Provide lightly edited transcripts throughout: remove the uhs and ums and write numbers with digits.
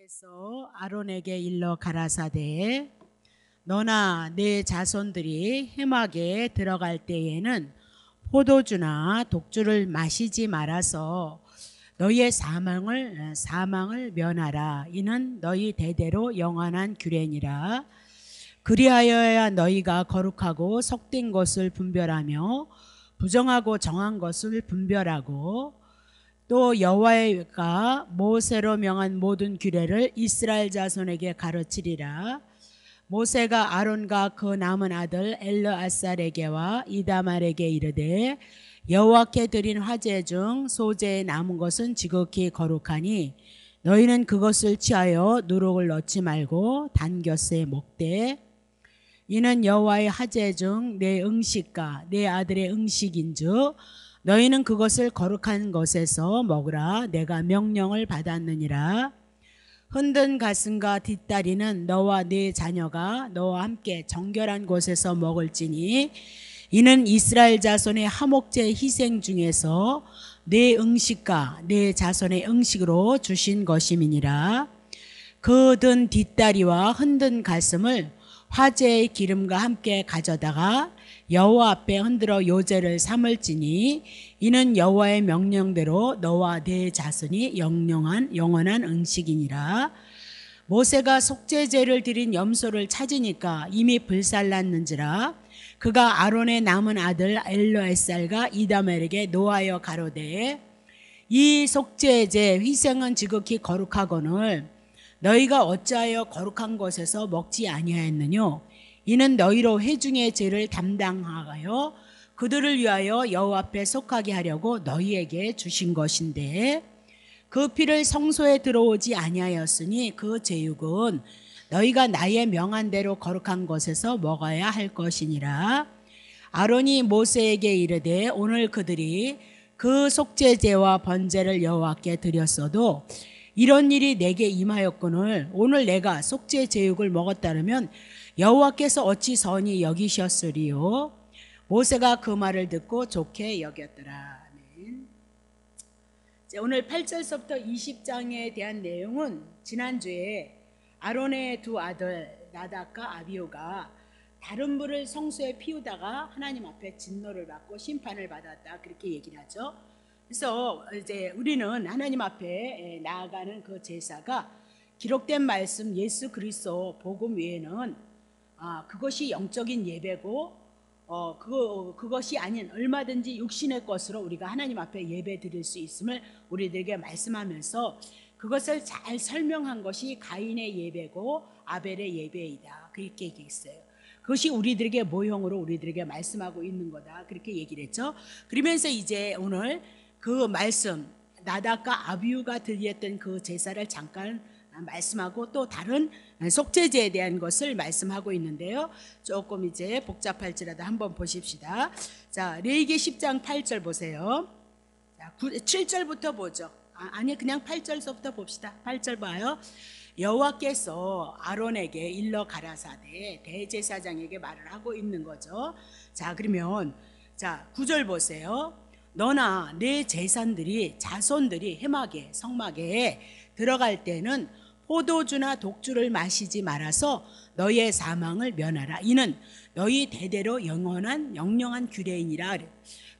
여호와께서 아론에게 일러 가라사대 너나 네 자손들이 회막에 들어갈 때에는 포도주나 독주를 마시지 말아서 너희의 사망을 면하라. 이는 너희 대대로 영원한 규례니라. 그리하여야 너희가 거룩하고 속된 것을 분별하며 부정하고 정한 것을 분별하고 또 여호와가 모세로 명한 모든 규례를 이스라엘 자손에게 가르치리라. 모세가 아론과 그 남은 아들 엘르아살에게와 이다말에게 이르되 여호와께 드린 화제 중 소재에 남은 것은 지극히 거룩하니 너희는 그것을 취하여 누룩을 넣지 말고 단곁에 먹되 이는 여호와의 화제 중 내 음식과 내 아들의 음식인즉 너희는 그것을 거룩한 것에서 먹으라. 내가 명령을 받았느니라. 흔든 가슴과 뒷다리는 너와 네 자녀가 너와 함께 정결한 곳에서 먹을지니 이는 이스라엘 자손의 화목제 희생 중에서 내 음식과 내 자손의 음식으로 주신 것임이니라. 그 든 뒷다리와 흔든 가슴을 화제의 기름과 함께 가져다가 여호와 앞에 흔들어 요제를 삼을지니 이는 여호와의 명령대로 너와 네 자손이 영원한 음식이니라. 모세가 속죄제를 드린 염소를 찾으니까 이미 불살랐는지라. 그가 아론의 남은 아들 엘르아살과 이다멜에게 노하여 가로되 이 속죄제 희생은 지극히 거룩하거늘 너희가 어찌하여 거룩한 곳에서 먹지 아니하였느뇨. 이는 너희로 회중의 죄를 담당하여 그들을 위하여 여호와 앞에 속하게 하려고 너희에게 주신 것인데 그 피를 성소에 들어오지 아니하였으니 그 제육은 너희가 나의 명한 대로 거룩한 곳에서 먹어야 할 것이니라. 아론이 모세에게 이르되 오늘 그들이 그 속죄제와 번제를 여호와께 드렸어도 이런 일이 내게 임하였거늘 오늘 내가 속죄 제육을 먹었다면 여호와께서 어찌 선히 여기셨으리요. 모세가 그 말을 듣고 좋게 여겼더라. 아멘. 오늘 8절서부터 20장에 대한 내용은 지난주에 아론의 두 아들 나답과 아비후가 다른 불을 성소에 피우다가 하나님 앞에 진노를 받고 심판을 받았다, 그렇게 얘기를 하죠. 그래서 이제 우리는 하나님 앞에 나아가는 그 제사가 기록된 말씀 예수 그리스도 복음 외에는 그것이 영적인 예배고 그것이 아닌 얼마든지 육신의 것으로 우리가 하나님 앞에 예배 드릴 수 있음을 우리들에게 말씀하면서 그것을 잘 설명한 것이 가인의 예배고 아벨의 예배이다, 그렇게 얘기했어요. 그것이 우리들에게 모형으로 우리들에게 말씀하고 있는 거다, 그렇게 얘기를 했죠. 그러면서 이제 오늘 그 말씀 나답과 아비후가 드렸던 그 제사를 잠깐 말씀하고 또 다른 속죄제에 대한 것을 말씀하고 있는데요. 조금 이제 복잡할지라도 한번 보십시다. 자, 레위기 10장 8절 보세요. 자, 7절부터 보죠. 아니 그냥 8절서부터 봅시다. 8절 봐요. 여호와께서 아론에게 일러 가라사대 대제사장에게 말을 하고 있는 거죠. 자, 그러면 자 9절 보세요. 너나 내 자손들이 회막에 성막에 들어갈 때는 포도주나 독주를 마시지 말아서 너희의 사망을 면하라. 이는 너희 대대로 영영한 규례이니라.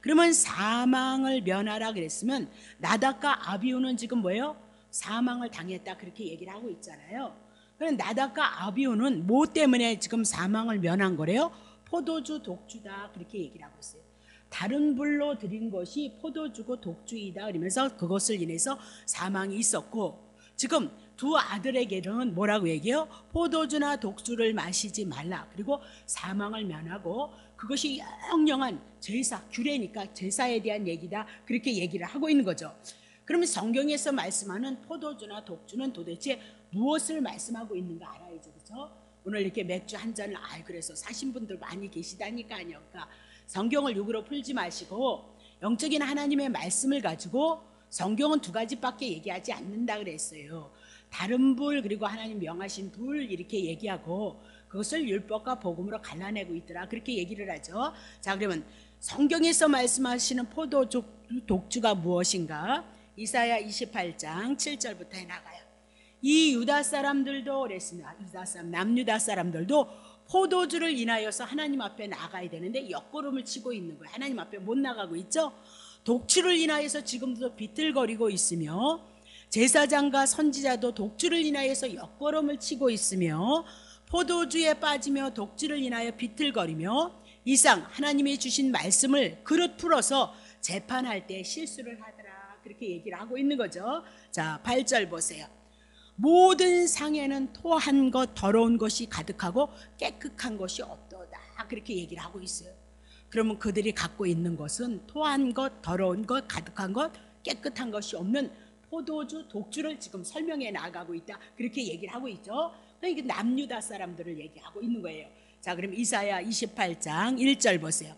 그러면 사망을 면하라 그랬으면 나답과 아비후는 지금 뭐예요? 사망을 당했다, 그렇게 얘기를 하고 있잖아요. 그럼 나답과 아비후는 뭐 때문에 지금 사망을 면한 거래요? 포도주 독주다, 그렇게 얘기를 하고 있어요. 다른 불로 드린 것이 포도주고 독주이다 그러면서 그것을 인해서 사망이 있었고, 지금 두 아들에게는 뭐라고 얘기해요? 포도주나 독주를 마시지 말라. 그리고 사망을 면하고 그것이 영영한 제사, 규례니까 제사에 대한 얘기다, 그렇게 얘기를 하고 있는 거죠. 그러면 성경에서 말씀하는 포도주나 독주는 도대체 무엇을 말씀하고 있는가 알아야죠, 그렇죠? 오늘 이렇게 맥주 한 잔을 그래서 사신 분들 많이 계시다니까요. 그러니까 성경을 육으로 풀지 마시고 영적인 하나님의 말씀을 가지고, 성경은 두 가지밖에 얘기하지 않는다 그랬어요. 다른 불 그리고 하나님 명하신 불 이렇게 얘기하고 그것을 율법과 복음으로 갈라내고 있더라, 그렇게 얘기를 하죠. 자, 그러면 성경에서 말씀하시는 포도주 독주가 무엇인가? 이사야 28장 7절부터 해나가요. 이 유다 사람들도 그랬습니다. 유다 사람, 남유다 사람들도 포도주를 인하여서 하나님 앞에 나가야 되는데 옆걸음을 치고 있는 거예요. 하나님 앞에 못 나가고 있죠. 독주를 인하여서 지금도 비틀거리고 있으며, 제사장과 선지자도 독주를 인하여서 옆걸음을 치고 있으며, 포도주에 빠지며 독주를 인하여 비틀거리며, 이상 하나님이 주신 말씀을 그릇 풀어서 재판할 때 실수를 하더라, 그렇게 얘기를 하고 있는 거죠. 자, 8절 보세요. 모든 상에는 토한 것 더러운 것이 가득하고 깨끗한 것이 없도다, 그렇게 얘기를 하고 있어요. 그러면 그들이 갖고 있는 것은 토한 것, 더러운 것, 가득한 것, 깨끗한 것이 없는 포도주, 독주를 지금 설명해 나가고 있다, 그렇게 얘기를 하고 있죠. 그러니까 남유다 사람들을 얘기하고 있는 거예요. 자, 그럼 이사야 28장 1절 보세요.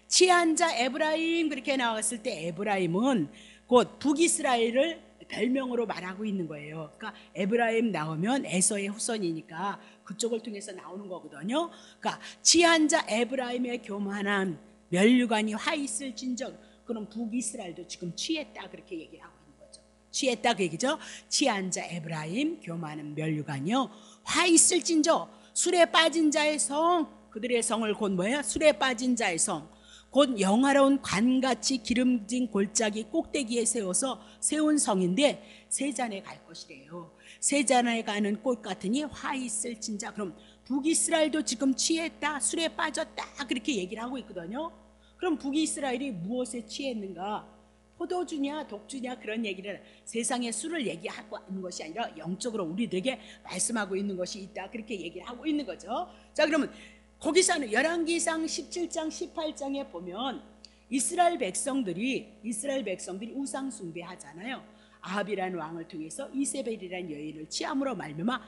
취한 자 에브라임, 그렇게 나왔을 때 에브라임은 곧 북이스라엘을 별명으로 말하고 있는 거예요. 그러니까 에브라임 나오면 에서의 후손이니까 그쪽을 통해서 나오는 거거든요. 그러니까 취한 자 에브라임의 교만한 면류관이 화 있을진저, 그럼 북이스라엘도 지금 취했다, 그렇게 얘기를 하고 있는 거죠. 취했다 그 얘기죠. 취한 자 에브라임 교만한 면류관이요 화 있을진저, 술에 빠진 자의 성, 그들의 성을 곧 뭐예요? 술에 빠진 자의 성, 곧 영화로운 관같이 기름진 골짜기 꼭대기에 세워서 세운 성인데 세잔에 갈 것이래요. 세잔에 가는 꽃 같으니 화 있을진자. 그럼 북이스라엘도 지금 취했다, 술에 빠졌다, 그렇게 얘기를 하고 있거든요. 그럼 북이스라엘이 무엇에 취했는가? 포도주냐 독주냐, 그런 얘기를, 세상의 술을 얘기하고 있는 것이 아니라 영적으로 우리들에게 말씀하고 있는 것이 있다, 그렇게 얘기를 하고 있는 거죠. 자, 그러면 거기서는 열왕기상 17장 18장에 보면 이스라엘 백성들이 우상 숭배하잖아요. 아합이라는 왕을 통해서 이세벨이라는 여인을 취함으로 말미암아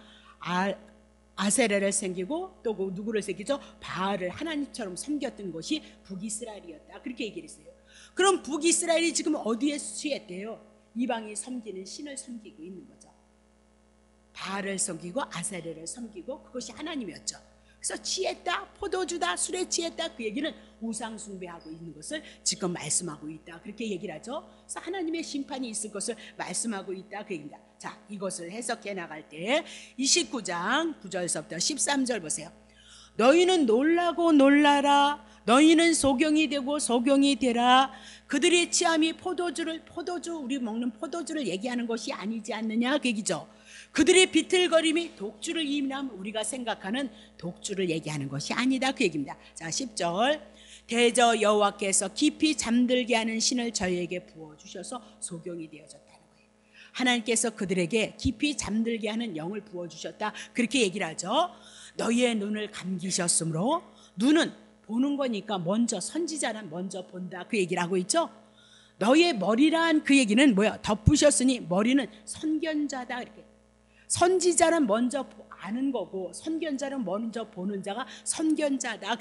아세라를 섬기고 또 그 누구를 섬기죠? 바알을 하나님처럼 섬겼던 것이 북이스라엘이었다, 그렇게 얘기를 했어요. 그럼 북이스라엘이 지금 어디에 취했대요? 이방이 섬기는 신을 섬기고 있는 거죠. 바알을 섬기고 아세라를 섬기고, 그것이 하나님이었죠. 그래서 취했다, 포도주다, 술에 취했다, 그 얘기는 우상 숭배하고 있는 것을 지금 말씀하고 있다, 그렇게 얘기를 하죠. 그래서 하나님의 심판이 있을 것을 말씀하고 있다, 그 얘기입니다. 자, 이것을 해석해 나갈 때 29장 9절서부터 13절 보세요. 너희는 놀라고 놀라라, 너희는 소경이 되고 소경이 되라. 그들의 취함이 포도주, 우리 먹는 포도주를 얘기하는 것이 아니지 않느냐, 그 얘기죠. 그들의 비틀거림이 독주를 의미하면 우리가 생각하는 독주를 얘기하는 것이 아니다, 그 얘기입니다. 자, 10절. 대저 여호와께서 깊이 잠들게 하는 신을 저희에게 부어주셔서 소경이 되어졌다는 거예요. 하나님께서 그들에게 깊이 잠들게 하는 영을 부어주셨다, 그렇게 얘기를 하죠. 너희의 눈을 감기셨으므로, 눈은 보는 거니까 먼저 선지자는 먼저 본다, 그 얘기를 하고 있죠. 너희의 머리란 그 얘기는 뭐야? 덮으셨으니 머리는 선견자다, 이렇게. 선지자는 먼저 아는 거고 선견자는 먼저 보는 자가 선견자다.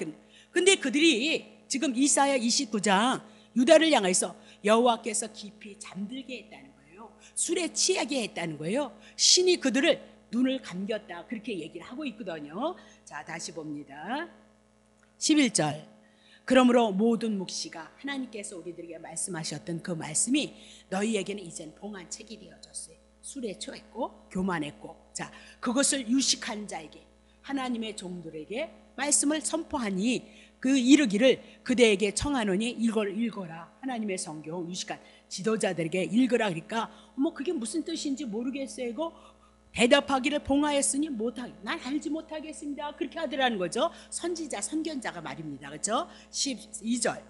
근데 그들이 지금 이사야 29장 유다를 향해서 여호와께서 깊이 잠들게 했다는 거예요. 술에 취하게 했다는 거예요. 신이 그들을 눈을 감겼다, 그렇게 얘기를 하고 있거든요. 자, 다시 봅니다. 11절. 그러므로 모든 묵시가, 하나님께서 우리들에게 말씀하셨던 그 말씀이 너희에게는 이젠 봉한 책이 되어졌어요. 술에 취했고 교만했고, 자, 그것을 유식한 자에게, 하나님의 종들에게 말씀을 선포하니 그 이르기를 그대에게 청하노니 이걸 읽어라. 하나님의 성경 유식한 지도자들에게 읽으라. 그러니까 그게 무슨 뜻인지 모르겠어요. 이거 대답하기를 봉하였으니 난 알지 못하겠습니다, 그렇게 하더라는 거죠. 선지자 선견자가 말입니다. 그렇죠? 12절.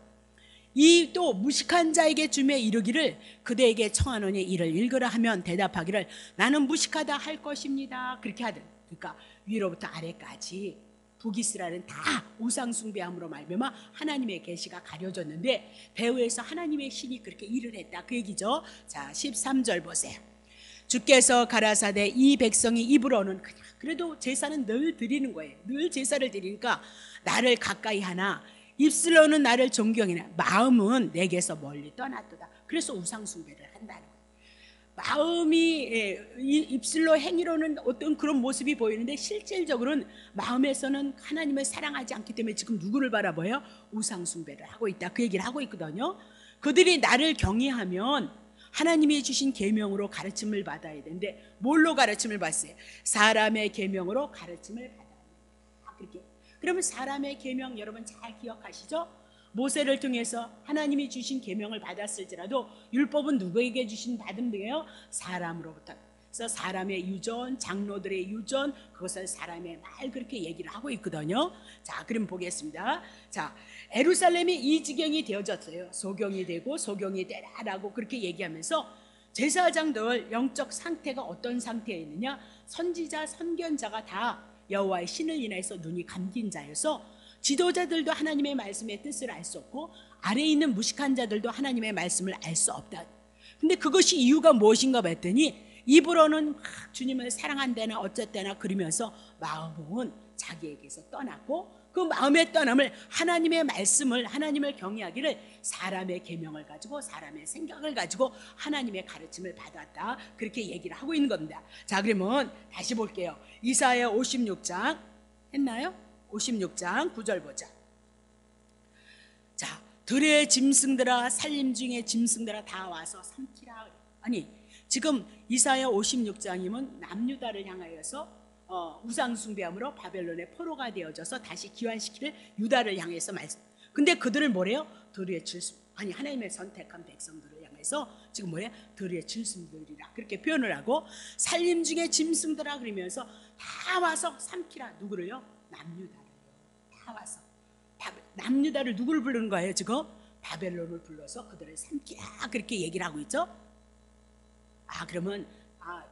이 또 무식한 자에게 주며 이르기를 그대에게 청하노니 이를 읽으라 하면 대답하기를 나는 무식하다 할 것입니다, 그렇게 하든. 그러니까 위로부터 아래까지 북이스라엘은 다 우상 숭배함으로 말미암아 하나님의 계시가 가려졌는데 배후에서 하나님의 신이 그렇게 일을 했다, 그 얘기죠. 자, 13절 보세요. 주께서 가라사대 이 백성이 입으로는 그냥 그래도 제사는 늘 드리는 거예요. 늘 제사를 드리니까 나를 가까이 하나 입술로는 나를 존경이나 마음은 내게서 멀리 떠났도다. 그래서 우상 숭배를 한다는 거예요. 마음이 입술로 행위로는 어떤 그런 모습이 보이는데 실질적으로는 마음에서는 하나님을 사랑하지 않기 때문에 지금 누구를 바라봐요? 우상 숭배를 하고 있다, 그 얘기를 하고 있거든요. 그들이 나를 경외하면 하나님이 주신 계명으로 가르침을 받아야 되는데 뭘로 가르침을 받았어요? 사람의 계명으로 가르침을 받아야 됩니다. 그렇게. 그러면 사람의 계명 여러분 잘 기억하시죠? 모세를 통해서 하나님이 주신 계명을 받았을지라도 율법은 누구에게 받은 거예요? 사람으로부터. 그래서 사람의 유전, 장로들의 유전, 그것을 사람의 말 그렇게 얘기를 하고 있거든요. 자, 그럼 보겠습니다. 자, 예루살렘이 이 지경이 되어졌어요. 소경이 되고 소경이 되라라고 그렇게 얘기하면서 제사장들 영적 상태가 어떤 상태에 있느냐? 선지자, 선견자가 다 여호와의 신을 인해서 눈이 감긴 자여서 지도자들도 하나님의 말씀의 뜻을 알 수 없고 아래에 있는 무식한 자들도 하나님의 말씀을 알 수 없다. 근데 그것이 이유가 무엇인가 봤더니 입으로는 막 주님을 사랑한다나 어쨌다나 그러면서 마음은 자기에게서 떠났고 그 마음의 떠남을 하나님의 말씀을 하나님을 경외하기를 사람의 계명을 가지고 사람의 생각을 가지고 하나님의 가르침을 받았다. 그렇게 얘기를 하고 있는 겁니다. 자, 그러면 다시 볼게요. 이사야 56장 했나요? 56장 9절 보자. 자, 들의 짐승들아 살림 중에 짐승들아 다 와서 삼키라. 아니 지금 이사야 56장이면 남유다를 향하여서 우상 숭배함으로 바벨론의 포로가 되어져서 다시 기환시킬 유다를 향해서 말씀. 근데 그들을 뭐래요? 들의 짐승. 아니 하나님의 선택한 백성들을 향해서 지금 뭐래요? 들의 짐승들이라 그렇게 표현을 하고 살림 중에 짐승들아 그러면서 다 와서 삼키라. 누구를요? 남유다를. 다 와서 남유다를 누구를 부르는 거예요 지금? 바벨론을 불러서 그들을 삼키라 그렇게 얘기를 하고 있죠. 그러면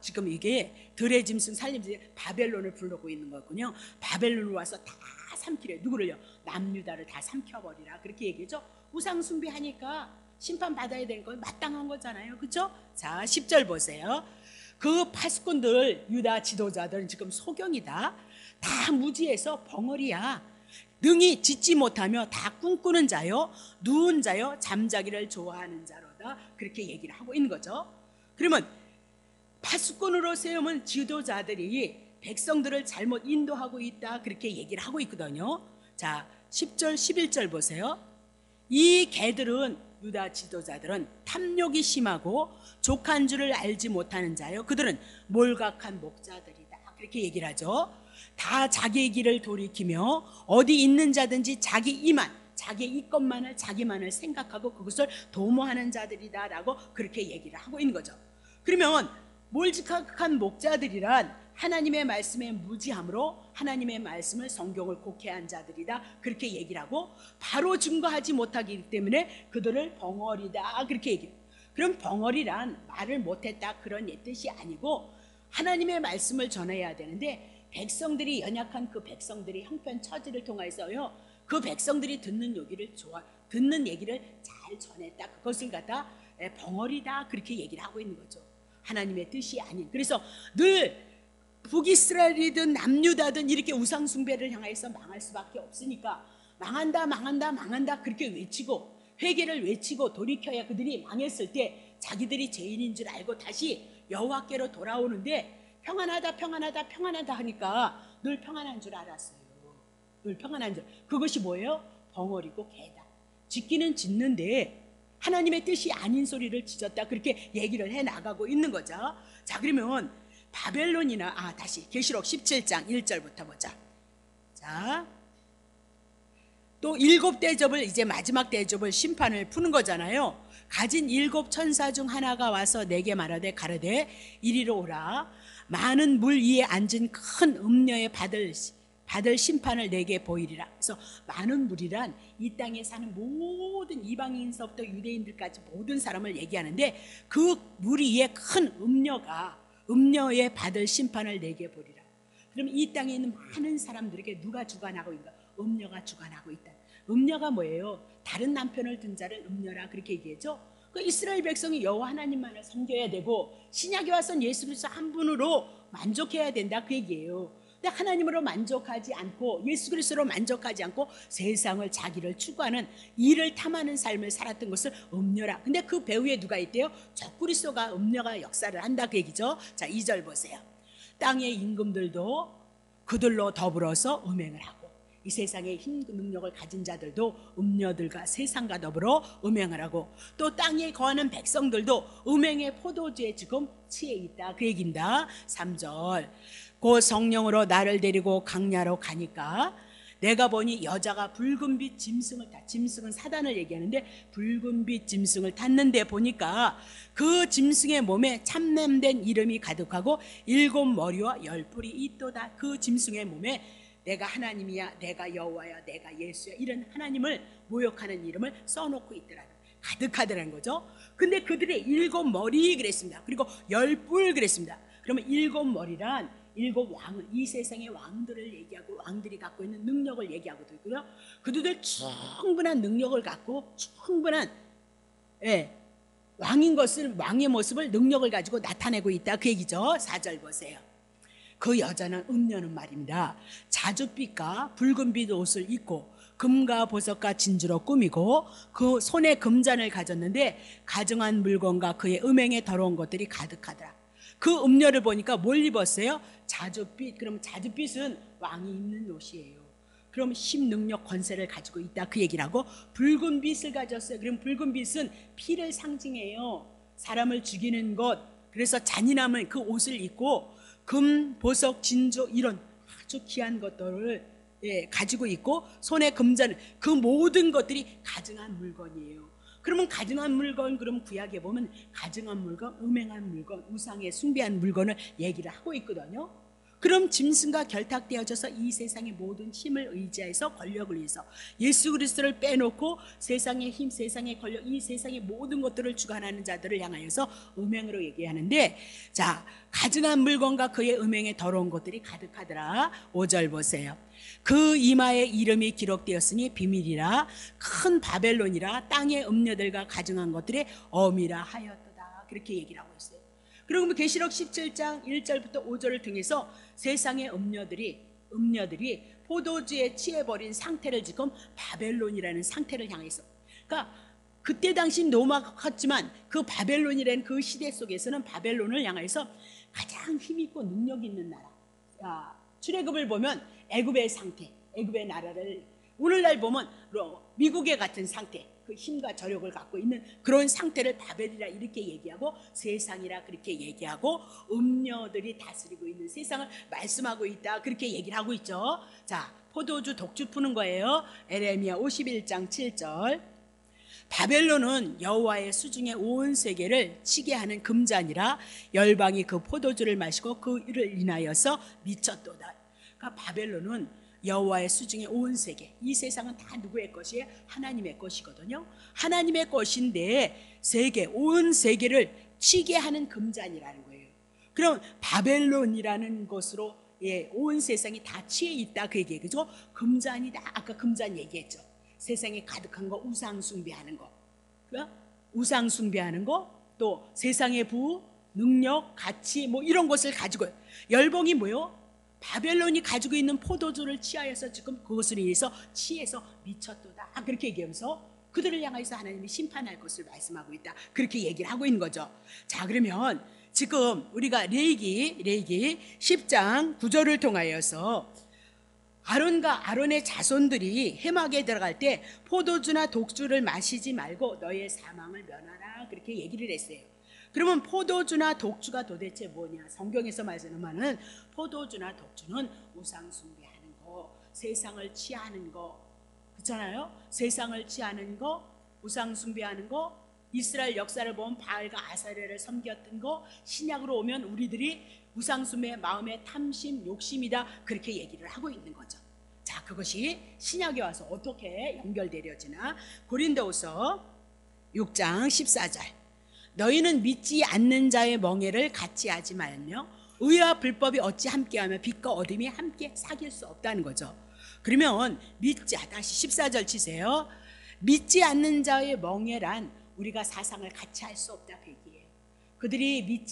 지금 이게 들의 짐승 살림 중에 바벨론을 부르고 있는 거군요. 바벨론을 와서 다 삼키래. 누구를요? 남유다를 다 삼켜버리라 그렇게 얘기죠. 우상 숭배하니까 심판받아야 되는 건 마땅한 거잖아요. 그렇죠? 자 10절 보세요. 그 파수꾼들 유다 지도자들은 지금 소경이다. 다 무지해서 벙어리야. 능히 짓지 못하며 다 꿈꾸는 자요 누운 자요 잠자기를 좋아하는 자로다 그렇게 얘기를 하고 있는 거죠. 그러면 파수꾼으로 세우면 지도자들이 백성들을 잘못 인도하고 있다 그렇게 얘기를 하고 있거든요. 자 10절 11절 보세요. 이 개들은 유다 지도자들은 탐욕이 심하고 족한 줄을 알지 못하는 자요 그들은 몰각한 목자들이다 그렇게 얘기를 하죠. 다 자기의 길을 돌이키며 어디 있는 자든지 자기 이만 자기 이것만을 자기만을 생각하고 그것을 도모하는 자들이다 라고 그렇게 얘기를 하고 있는 거죠. 그러면 몰직한 목자들이란 하나님의 말씀에 무지함으로 하나님의 말씀을 성경을 곡해한 자들이다 그렇게 얘기를 하고 바로 증거하지 못하기 때문에 그들을 벙어리다 그렇게 얘기해요. 그럼 벙어리란 말을 못했다 그런 뜻이 아니고 하나님의 말씀을 전해야 되는데 백성들이 연약한 그 백성들이 형편 처지를 통해서요 그 백성들이 듣는 얘기를 잘 전했다 그것을 갖다 벙어리다 그렇게 얘기를 하고 있는 거죠. 하나님의 뜻이 아닌. 그래서 늘 북이스라엘이든 남유다든 이렇게 우상 숭배를 향해서 망할 수밖에 없으니까 망한다 그렇게 외치고 회개를 외치고 돌이켜야 그들이 망했을 때 자기들이 죄인인 줄 알고 다시 여호와께로 돌아오는데 평안하다 하니까 늘 평안한 줄 알았어요. 늘 평안한 줄. 그것이 뭐예요? 벙어리고 개다. 짓기는 짓는데 하나님의 뜻이 아닌 소리를 지졌다 그렇게 얘기를 해나가고 있는 거죠. 자 그러면 바벨론이나 다시 계시록 17장 1절부터 보자. 자 또 7 대접을 이제 마지막 대접을 심판을 푸는 거잖아요. 가진 7 천사 중 하나가 와서 내게 말하되 가르되 이리로 오라. 많은 물 위에 앉은 큰 음녀에 받을 심판을 내게 보이리라. 그래서 많은 물이란 이 땅에 사는 모든 이방인서부터 유대인들까지 모든 사람을 얘기하는데 그 물 위에 큰 음녀에 받을 심판을 내게 보리라. 그럼 이 땅에 있는 많은 사람들에게 누가 주관하고 있는가? 음녀가 주관하고 있다. 음녀가 뭐예요? 다른 남편을 둔 자를 음녀라 그렇게 얘기했죠. 그 이스라엘 백성이 여호와 하나님만을 섬겨야 되고 신약에 와서는 예수 그리스도 한 분으로 만족해야 된다 그 얘기예요. 근데 하나님으로 만족하지 않고 예수 그리스도로 만족하지 않고 세상을 자기를 추구하는 이를 탐하는 삶을 살았던 것을 음녀라. 근데 그 배후에 누가 있대요? 적그리스도가 음녀가 역사를 한다 그 얘기죠. 자 2절 보세요. 땅의 임금들도 그들로 더불어서 음행을 하고 이 세상의 힘 능력을 가진 자들도 음녀들과 세상과 더불어 음행을 하고, 또 땅에 거하는 백성들도 음행의 포도주에 지금 취해 있다, 그 얘기입니다. 3절, 곧 성령으로 나를 데리고 강야로 가니까 내가 보니 여자가 붉은빛 짐승을 타, 짐승은 사단을 얘기하는데 붉은빛 짐승을 탔는데 보니까 그 짐승의 몸에 참냄된 이름이 가득하고 7머리와 10뿔이 있도다. 그 짐승의 몸에 내가 하나님이야, 내가 여호와야, 내가 예수야, 이런 하나님을 모욕하는 이름을 써놓고 있더라는, 가득하더라는 거죠. 근데 그들의 7머리 그랬습니다. 그리고 10뿔 그랬습니다. 그러면 7머리란 7왕을, 이 세상의 왕들을 얘기하고 왕들이 갖고 있는 능력을 얘기하고도 있고요. 그들들 충분한 능력을 갖고 충분한 왕인 것을, 왕의 모습을, 능력을 가지고 나타내고 있다, 그 얘기죠. 4절 보세요. 그 여자는 음녀는 말입니다. 자줏빛과 붉은빛 옷을 입고 금과 보석과 진주로 꾸미고 그 손에 금잔을 가졌는데 가증한 물건과 그의 음행에 더러운 것들이 가득하더라. 그 음녀를 보니까 뭘 입었어요? 자줏빛. 그럼 자줏빛은 왕이 입는 옷이에요. 그럼 힘, 능력, 권세를 가지고 있다, 그 얘기를 하고, 붉은 빛을 가졌어요. 그럼 붉은 빛은 피를 상징해요. 사람을 죽이는 것. 그래서 잔인함을, 그 옷을 입고 금, 보석, 진주 이런 아주 귀한 것들을 가지고 있고 손에 금잔, 그 모든 것들이 가증한 물건이에요. 그러면 가증한 물건, 그럼 구약에 보면 가증한 물건, 음행한 물건, 우상에 숭배한 물건을 얘기를 하고 있거든요. 그럼 짐승과 결탁되어져서 이 세상의 모든 힘을 의지해서 권력을 위해서 예수 그리스도를 빼놓고 세상의 힘, 세상의 권력, 이 세상의 모든 것들을 주관하는 자들을 향하여서 음행으로 얘기하는데, 자, 가증한 물건과 그의 음행에 더러운 것들이 가득하더라. 5절 보세요. 그 이마에 이름이 기록되었으니 비밀이라, 큰 바벨론이라, 땅의 음녀들과 가증한 것들의 어미라 하였도다, 그렇게 얘기를 하고 있어요. 그리고 계시록 17장 1절부터 5절을 통해서 세상의 음녀들이 포도주에 취해버린 상태를 지금 바벨론이라는 상태를 향해서, 그러니까 그때 당시 노마같지만 그 바벨론이라는 그 시대 속에서는 바벨론을 향해서 가장 힘있고 능력 있는 나라, 출애굽을 보면 애굽의 상태, 애굽의 나라를 오늘날 보면 미국의 같은 상태, 그 힘과 저력을 갖고 있는 그런 상태를 바벨이라 이렇게 얘기하고, 세상이라 그렇게 얘기하고, 음녀들이 다스리고 있는 세상을 말씀하고 있다, 그렇게 얘기를 하고 있죠. 자, 포도주 독주 푸는 거예요. 에레미야 51장 7절. 바벨론은 여호와의 수중에 온 세계를 치게 하는 금잔이라, 열방이 그 포도주를 마시고 그를 인하여서 미쳤도다. 그러니까 바벨론은 여호와의 수중에 온 세계, 이 세상은 다 누구의 것이에요? 하나님의 것이거든요. 하나님의 것인데 세계, 온 세계를 치게 하는 금잔이라는 거예요. 그럼 바벨론이라는 것으로 온 세상이 다 취해 있다, 그 얘기예요. 그죠? 금잔이다. 아까 금잔 얘기했죠. 세상에 가득한 거, 우상 숭배하는 거, 우상 숭배하는 거, 또 세상의 부, 능력, 가치, 뭐 이런 것을 가지고, 열봉이 뭐요? 바벨론이 가지고 있는 포도주를 취하여서 지금 그것을 위해서 취해서 미쳤도다, 그렇게 얘기하면서 그들을 향해서 하나님이 심판할 것을 말씀하고 있다, 그렇게 얘기를 하고 있는 거죠. 자, 그러면 지금 우리가 레위기 10장 9절을 통하여서 아론과 아론의 자손들이 해막에 들어갈 때 포도주나 독주를 마시지 말고 너의 사망을 면하라, 그렇게 얘기를 했어요. 그러면 포도주나 독주가 도대체 뭐냐? 성경에서 말씀하는 포도주나 독주는 우상 숭배하는 거, 세상을 취하는 거, 그렇잖아요? 세상을 취하는 거, 우상 숭배하는 거, 이스라엘 역사를 보면 바알과 아사레를 섬겼던 거, 신약으로 오면 우리들이 우상 숭배의 마음의 탐심, 욕심이다, 그렇게 얘기를 하고 있는 거죠. 자, 그것이 신약에 와서 어떻게 연결되려지나? 고린도후서 6장 14절. 너희는 믿지 않는 자의 멍에를 같이 하지 말며 의와 불법이 어찌 함께하며 빛과 어둠이 함께 사귈 수 없다는 거죠. 그러면 다시 14절 치세요. 믿지 않는 자의 멍에란 우리가 사상을 같이 할 수 없다, 그 얘기예요. 그들이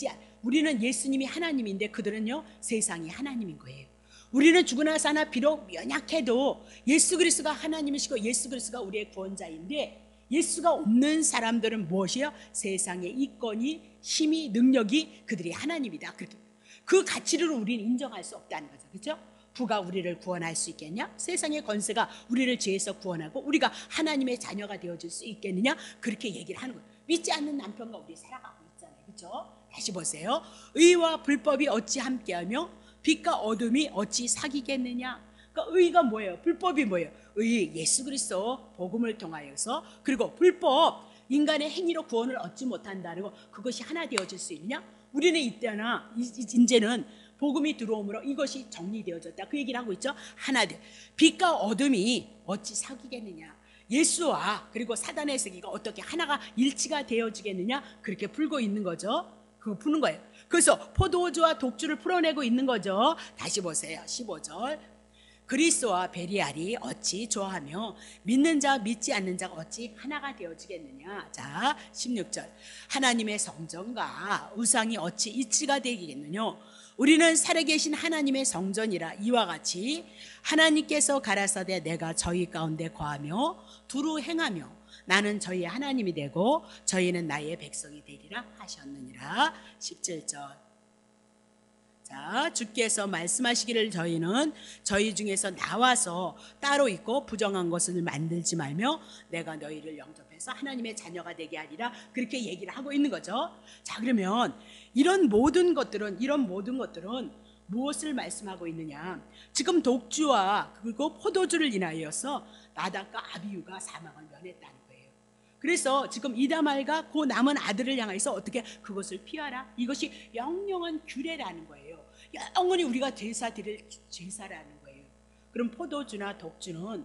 우리는 예수님이 하나님인데 그들은요 세상이 하나님인 거예요. 우리는 죽으나 사나 비록 연약해도 예수 그리스도가 하나님이시고 예수 그리스도가 우리의 구원자인데, 예수가 없는 사람들은 무엇이에요? 세상의 이권이, 힘이, 능력이 그들이 하나님이다, 그렇게 그 가치를 우리는 인정할 수 없다는 거죠. 그렇죠? 부가 우리를 구원할 수 있겠냐? 세상의 권세가 우리를 죄에서 구원하고 우리가 하나님의 자녀가 되어줄 수 있겠느냐? 그렇게 얘기를 하는 거예요. 믿지 않는 남편과 우리 살아가고 있잖아요. 그렇죠? 다시 보세요. 의와 불법이 어찌 함께하며 빛과 어둠이 어찌 사귀겠느냐? 그러니까 의가 뭐예요? 불법이 뭐예요? 의, 예수 그리스도 복음을 통하여서, 그리고 불법, 인간의 행위로 구원을 얻지 못한다는 거, 그것이 하나 되어질 수 있느냐? 우리는 이때나 이제는 복음이 들어오므로 이것이 정리되어졌다, 그 얘기를 하고 있죠. 하나 돼. 빛과 어둠이 어찌 사귀겠느냐? 예수와 그리고 사단의 세계가 어떻게 하나가 일치가 되어지겠느냐? 그렇게 풀고 있는 거죠. 그거 푸는 거예요. 그래서 포도주와 독주를 풀어내고 있는 거죠. 다시 보세요. 15절. 그리스도와 베리알이 어찌 좋아하며 믿는 자 믿지 않는 자가 어찌 하나가 되어지겠느냐. 자, 16절. 하나님의 성전과 우상이 어찌 일치가 되겠느냐. 우리는 살아계신 하나님의 성전이라. 이와 같이 하나님께서 가라사대 내가 저희 가운데 거하며 두루 행하며 나는 저희의 하나님이 되고 저희는 나의 백성이 되리라 하셨느니라. 17절. 자, 주께서 말씀하시기를 저희는 저희 중에서 나와서 따로 있고 부정한 것을 만들지 말며 내가 너희를 영접해서 하나님의 자녀가 되게 하리라, 그렇게 얘기를 하고 있는 거죠. 자, 그러면 이런 모든 것들은 무엇을 말씀하고 있느냐? 지금 독주와 그리고 포도주를 인하여서 나답과 아비후가 사망을 면했다는 거예요. 그래서 지금 이다말과 그 남은 아들을 향해서 어떻게 그것을 피하라, 이것이 영영한 규례라는 거예요. 영원히 우리가 제사 드릴 제사라는 거예요. 그럼 포도주나 독주는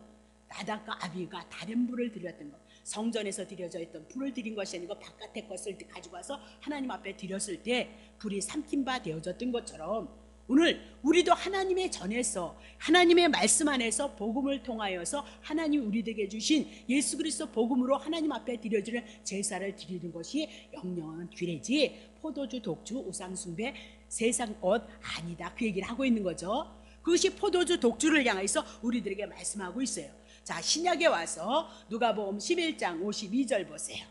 나답과 아비후가 다른 불을 드렸던 것, 성전에서 드려져 있던 불을 드린 것이 아니고 바깥의 것을 가지고 와서 하나님 앞에 드렸을 때 불이 삼킨 바 되어졌던 것처럼 오늘 우리도 하나님의 전에서, 하나님의 말씀 안에서 복음을 통하여서 하나님 우리에게 주신 예수 그리스도 복음으로 하나님 앞에 드려지는 제사를 드리는 것이 영영한 규례지, 포도주, 독주, 우상숭배, 세상 것 아니다, 그 얘기를 하고 있는 거죠. 그것이 포도주, 독주를 향해서 우리들에게 말씀하고 있어요. 자, 신약에 와서 누가복음 11장 52절 보세요.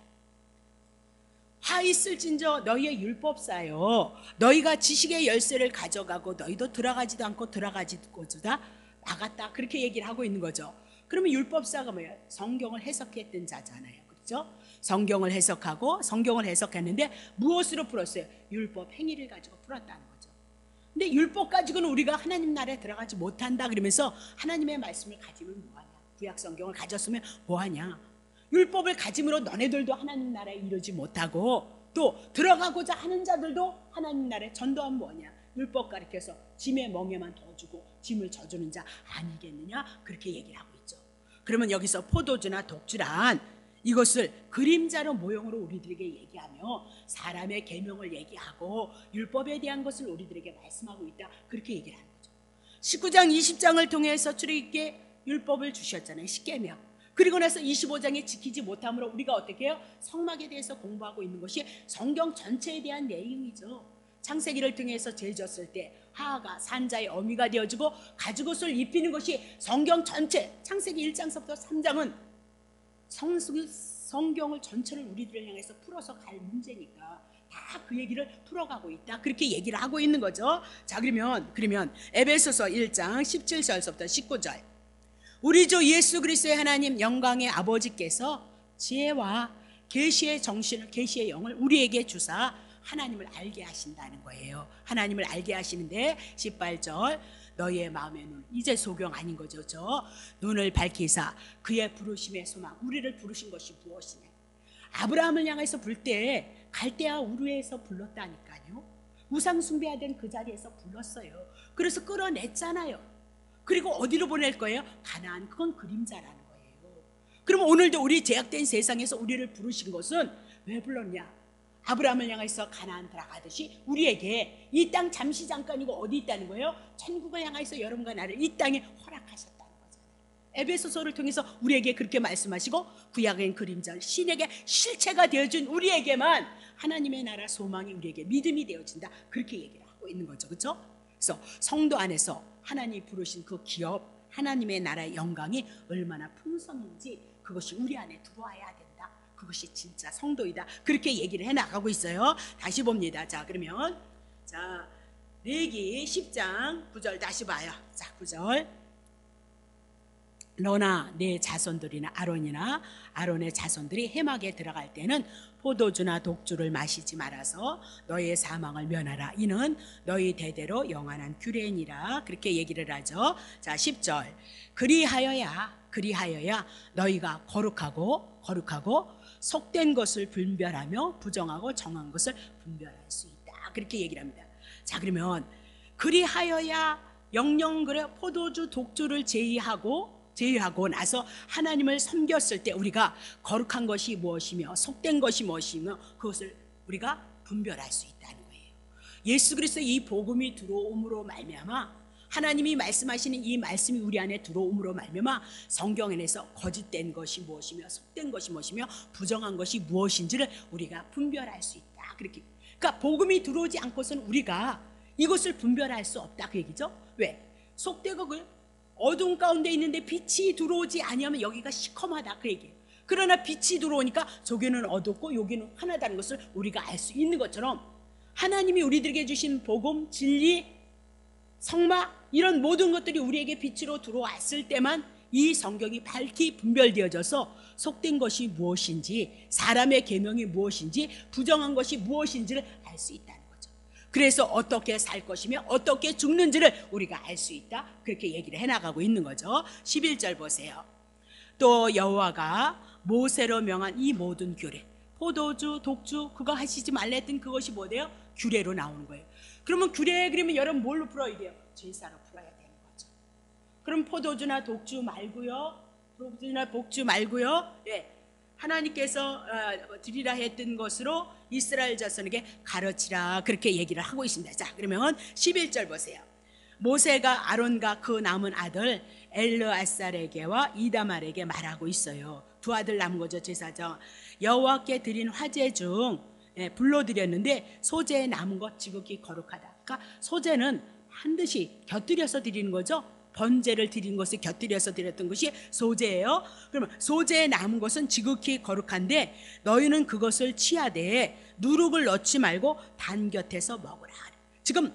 화 있을진저 너희의 율법사요, 너희가 지식의 열쇠를 가져가고 너희도 들어가지도 않고 들어가지고다 나갔다, 그렇게 얘기를 하고 있는 거죠. 그러면 율법사가 뭐예요? 성경을 해석했던 자잖아요. 그렇죠? 성경을 해석했는데 무엇으로 풀었어요? 율법 행위를 가지고 풀었다는 거죠. 근데 율법 가지고는 우리가 하나님 나라에 들어가지 못한다 그러면서 하나님의 말씀을 가지면 뭐하냐? 구약 성경을 가졌으면 뭐하냐? 율법을 가짐으로 너네들도 하나님 나라에 이르지 못하고 또 들어가고자 하는 자들도 하나님 나라에 전도하면 뭐냐? 율법 가르쳐서 짐의 멍에만 더 주고 짐을 져주는 자 아니겠느냐? 그렇게 얘기를 하고 있죠. 그러면 여기서 포도주나 독주란 이것을 그림자로 모형으로 우리들에게 얘기하며 사람의 계명을 얘기하고 율법에 대한 것을 우리들에게 말씀하고 있다, 그렇게 얘기를 하는 거죠. 19장 20장을 통해서 출애굽께 율법을 주셨잖아요. 십계명. 그리고 나서 25장에 지키지 못함으로 우리가 어떻게 해요? 성막에 대해서 공부하고 있는 것이 성경 전체에 대한 내용이죠. 창세기를 통해서 죄 졌을 때 하하가 산자의 어미가 되어주고 가죽옷을 입히는 것이 성경 전체, 창세기 1장서부터 3장은 성경을 전체를 우리들을 향해서 풀어서 갈 문제니까 다 그 얘기를 풀어가고 있다, 그렇게 얘기를 하고 있는 거죠. 자, 그러면 에베소서 1장 17절부터 19절. 우리 주 예수 그리스도의 하나님 영광의 아버지께서 지혜와 계시의 정신을, 계시의 영을 우리에게 주사 하나님을 알게 하신다는 거예요. 하나님을 알게 하시는데 18절. 너희의 마음의 눈, 이제 소경 아닌 거죠. 눈을 밝히사 그의 부르심의 소망, 우리를 부르신 것이 무엇이냐? 아브라함을 향해서 불 때 갈대아 우르에서 불렀다니까요. 우상 숭배하던 그 자리에서 불렀어요. 그래서 끌어냈잖아요. 그리고 어디로 보낼 거예요? 가나안. 그건 그림자라는 거예요. 그럼 오늘도 우리 제약된 세상에서 우리를 부르신 것은 왜 불렀냐? 아브라함을 향해서 가나안 들어가듯이 우리에게 이 땅 잠시 잠깐이고 어디 있다는 거예요? 천국을 향해서 여러분과 나를 이 땅에 허락하셨다는 거잖아요. 에베소서를 통해서 우리에게 그렇게 말씀하시고 구약의 그림자, 신에게 실체가 되어준 우리에게만 하나님의 나라 소망이 우리에게 믿음이 되어진다, 그렇게 얘기를 하고 있는 거죠. 그렇죠? 그래서 성도 안에서 하나님이 부르신 그 기업, 하나님의 나라의 영광이 얼마나 풍성한지 그것이 우리 안에 들어와야 된다, 그것이 진짜 성도이다, 그렇게 얘기를 해나가고 있어요. 다시 봅니다. 자, 그러면 레기 10장 9절 다시 봐요. 자, 9절. 너나 내 자손들이나 아론의 자손들이 해막에 들어갈 때는 포도주나 독주를 마시지 말아서 너희의 사망을 면하라. 이는 너희 대대로 영원한 규례니라. 그렇게 얘기를 하죠. 자, 10절. 그리하여야 너희가 거룩하고 속된 것을 분별하며 부정하고 정한 것을 분별할 수 있다. 그렇게 얘기를 합니다. 자, 그러면 그리하여야 영영 그래 포도주 독주를 제의하고 나서 하나님을 섬겼을 때 우리가 거룩한 것이 무엇이며 속된 것이 무엇이며 그것을 우리가 분별할 수 있다는 거예요. 예수 그리스도의 이 복음이 들어옴으로 말미암아 하나님이 말씀하시는 이 말씀이 우리 안에 들어옴으로 말미암아 성경 안에서 거짓된 것이 무엇이며 속된 것이 무엇이며 부정한 것이 무엇인지를 우리가 분별할 수 있다. 그렇게. 그러니까 복음이 들어오지 않고서는 우리가 이것을 분별할 수 없다 그 얘기죠. 왜? 속되고 어두운 가운데 있는데 빛이 들어오지 아니하면 여기가 시커하다 그 얘기예요. 그러나 빛이 들어오니까 저기는 어둡고 여기는 하나다는 것을 우리가 알 수 있는 것처럼 하나님이 우리들에게 주신 복음, 진리, 성막 이런 모든 것들이 우리에게 빛으로 들어왔을 때만 이 성경이 밝히 분별되어져서 속된 것이 무엇인지 사람의 계명이 무엇인지 부정한 것이 무엇인지를 알 수 있다는 거죠. 그래서 어떻게 살 것이며 어떻게 죽는지를 우리가 알 수 있다. 그렇게 얘기를 해나가고 있는 거죠. 11절 보세요. 또 여호와가 모세로 명한 이 모든 규례, 포도주, 독주 그거 하시지 말랬던 그것이 뭐래요? 규례로 나오는 거예요. 그러면 규례 그러면 여러분 뭘로 풀어야 돼요? 제사로 풀어야 되는 거죠. 그럼 포도주나 독주 말고요. 예. 하나님께서 드리라 했던 것으로 이스라엘 자손에게 가르치라 그렇게 얘기를 하고 있습니다. 자, 그러면 11절 보세요. 모세가 아론과 그 남은 아들 엘르아살에게와 이다말에게 말하고 있어요. 두 아들 남은 거죠. 제사장 여호와께 드린 화제 중 불러드렸는데 소재에 남은 것 지극히 거룩하다. 그러니까 소재는 반드시 곁들여서 드리는 거죠. 번제를 드린 것을 곁들여서 드렸던 것이 소제예요. 그러면 소제에 남은 것은 지극히 거룩한데 너희는 그것을 취하되 누룩을 넣지 말고 단 곁에서 먹으라. 지금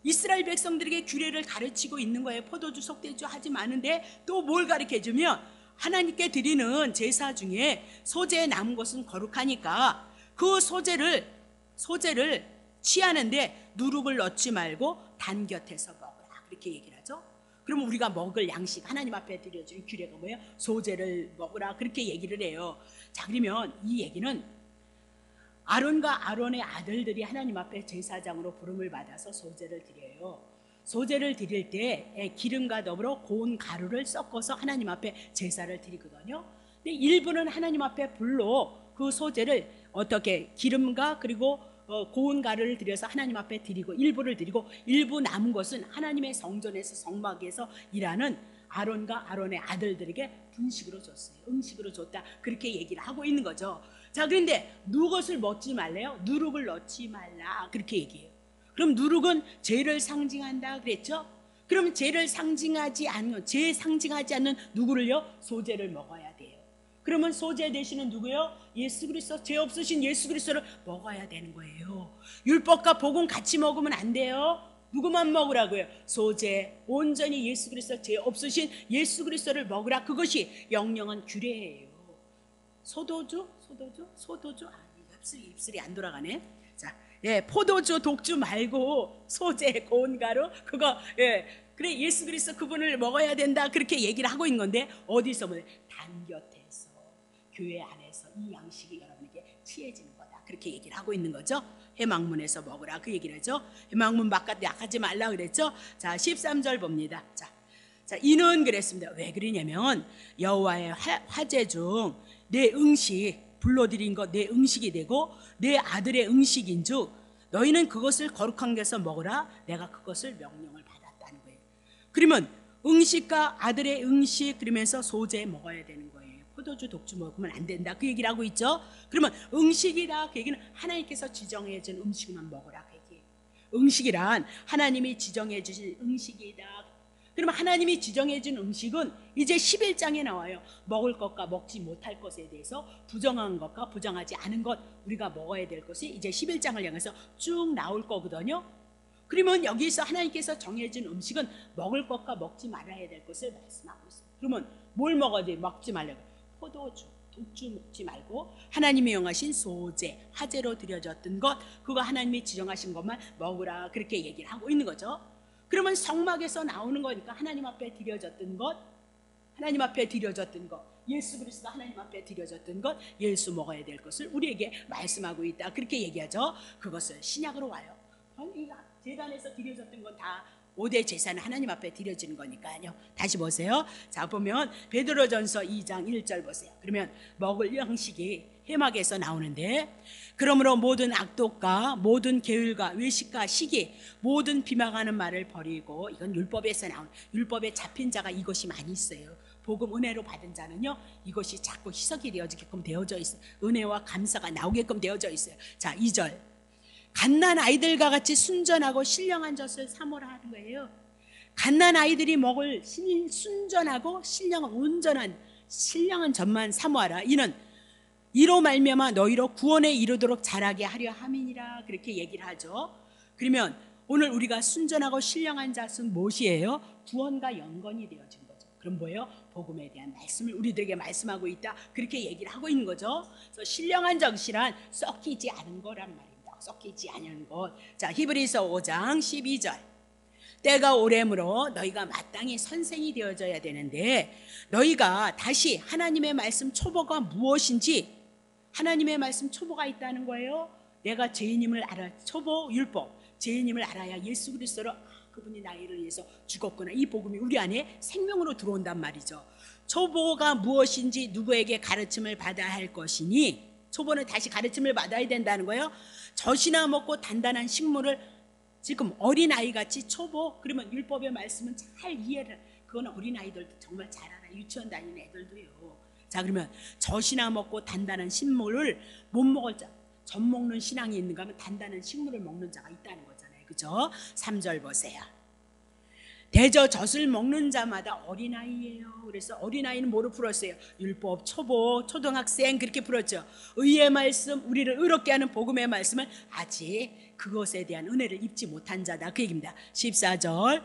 이스라엘 백성들에게 규례를 가르치고 있는 거예요. 포도주 속대주 하지 마는데 또 뭘 가르쳐주면 하나님께 드리는 제사 중에 소제에 남은 것은 거룩하니까 그 소제를 취하는데 누룩을 넣지 말고 단 곁에서 먹으라. 그렇게 얘기를 하죠. 그러면 우리가 먹을 양식 하나님 앞에 드려준 규례가 뭐예요? 소제를 먹으라 그렇게 얘기를 해요. 자, 그러면 이 얘기는 아론과 아론의 아들들이 하나님 앞에 제사장으로 부름을 받아서 소제를 드려요. 소제를 드릴 때 기름과 더불어 고운 가루를 섞어서 하나님 앞에 제사를 드리거든요. 근데 일부는 하나님 앞에 불로 그 소제를 어떻게 기름과 그리고 고운 가루를 들여서 하나님 앞에 드리고 일부를 드리고 일부 남은 것은 하나님의 성전에서 성막에서 일하는 아론과 아론의 아들들에게 분식으로 줬어요. 음식으로 줬다 그렇게 얘기를 하고 있는 거죠. 자, 그런데 누것을 먹지 말래요? 누룩을 넣지 말라 그렇게 얘기해요. 그럼 누룩은 죄를 상징한다 그랬죠? 그럼 죄를 상징하지 않는 누구를요? 소제를 먹어야 돼요. 그러면 소제 되시는 누구요? 예수 그리스도, 죄 없으신 예수 그리스도를 먹어야 되는 거예요. 율법과 복음 같이 먹으면 안 돼요. 누구만 먹으라고요? 소제, 온전히 예수 그리스도, 죄 없으신 예수 그리스도를 먹으라. 그것이 영영한 규례예요. 소도주? 입술이 안 돌아가네. 자, 포도주, 독주 말고 소제, 고운 가루 그거 그래 예수 그리스도 그분을 먹어야 된다 그렇게 얘기를 하고 있는 건데 어디서 뭐 단 곁에서 교회 안에서 이 양식이 여러분에게 취해지는 거다 그렇게 얘기를 하고 있는 거죠. 회막문에서 먹으라 그 얘기를 하죠. 회막문 바깥에 나가지 말라 그랬죠. 자, 13절 봅니다. 자, 이는 그랬습니다. 왜 그러냐면 여호와의 화제 중 내 음식 불러드린 것 내 음식이 되고 내 아들의 음식인즉 너희는 그것을 거룩한 데서 먹으라. 내가 그것을 명령을 받았다는 거예요. 그러면 음식과 아들의 음식 그러면서 소제 먹어야 되는 거예요. 포도주 독주 먹으면 안 된다 그 얘기를 하고 있죠. 그러면 음식이다 그 얘기는 하나님께서 지정해 준 음식만 먹으라 그 얘기예요. 음식이란 하나님이 지정해 주신 음식이다. 그러면 하나님이 지정해 준 음식은 이제 11장에 나와요. 먹을 것과 먹지 못할 것에 대해서 부정한 것과 부정하지 않은 것 우리가 먹어야 될 것이 이제 11장을 향해서 쭉 나올 거거든요. 그러면 여기서 하나님께서 정해진 음식은 먹을 것과 먹지 말아야 될 것을 말씀하고 있어요. 그러면 뭘 먹어야 돼? 먹지 말라고. 포도주, 독주 먹지 말고 하나님이 명하신 소제, 화제로 드려졌던 것, 그거 하나님이 지정하신 것만 먹으라, 그렇게 얘기를 하고 있는 거죠. 그러면 성막에서 나오는 거니까 하나님 앞에 드려졌던 것, 하나님 앞에 드려졌던 것, 예수 그리스도 하나님 앞에 드려졌던 것, 예수 먹어야 될 것을 우리에게 말씀하고 있다, 그렇게 얘기하죠. 그것을 신약으로 와요. 제단에서 드려졌던 건 다 5대 제사는 하나님 앞에 드려지는 거니까요. 다시 보세요. 자, 보면 베드로전서 2장 1절 보세요. 그러면 먹을 양식이 회막에서 나오는데, 그러므로 모든 악독과 모든 게을과 외식과 시기, 모든 비방하는 말을 버리고, 이건 율법에서 나온, 율법에 잡힌 자가 이것이 많이 있어요. 복음 은혜로 받은 자는요, 이것이 자꾸 희석이 되어지게끔 되어져 있어요. 은혜와 감사가 나오게끔 되어져 있어요. 자, 2절. 갓난 아이들과 같이 순전하고 신령한 젖을 삼으라 하는 거예요. 갓난 아이들이 먹을 순전하고 온전한 신령한 젖만 사모하라. 이는 이로 말미암아 너희로 구원에 이르도록 자라게 하려 함이니라, 그렇게 얘기를 하죠. 그러면 오늘 우리가 순전하고 신령한 젖은 무엇이에요? 구원과 연관이 되어진 거죠. 그럼 뭐예요? 복음에 대한 말씀을 우리들에게 말씀하고 있다, 그렇게 얘기를 하고 있는 거죠. 그래서 신령한 젖이란 썩히지 않은 거란 말이에요. 썩히지 않은 것. 자, 히브리서 5장 12절. 때가 오래므로 너희가 마땅히 선생이 되어져야 되는데, 너희가 다시 하나님의 말씀 초보가 무엇인지, 하나님의 말씀 초보가 있다는 거예요. 내가 죄인임을 알아, 초보 율법, 죄인임을 알아야 예수 그리스도로, 그분이 나를 위해서 죽었구나, 이 복음이 우리 안에 생명으로 들어온단 말이죠. 초보가 무엇인지 누구에게 가르침을 받아야 할 것이니, 초보는 다시 가르침을 받아야 된다는 거예요. 젖이나 먹고 단단한 식물을, 지금 어린아이같이 초보, 그러면 율법의 말씀은 잘 이해를, 그거는 어린아이들도 정말 잘 알아요. 유치원 다니는 애들도요. 자, 그러면 젖이나 먹고 단단한 식물을 못 먹을 자, 젖 먹는 신앙이 있는가 하면 단단한 식물을 먹는 자가 있다는 거잖아요. 그죠? 3절 보세요. 대저 젖을 먹는 자마다 어린아이예요. 그래서 어린아이는 뭐로 풀었어요? 율법, 초보, 초등학생, 그렇게 풀었죠. 의의 말씀, 우리를 의롭게 하는 복음의 말씀을 아직 그것에 대한 은혜를 입지 못한 자다, 그 얘기입니다. 14절.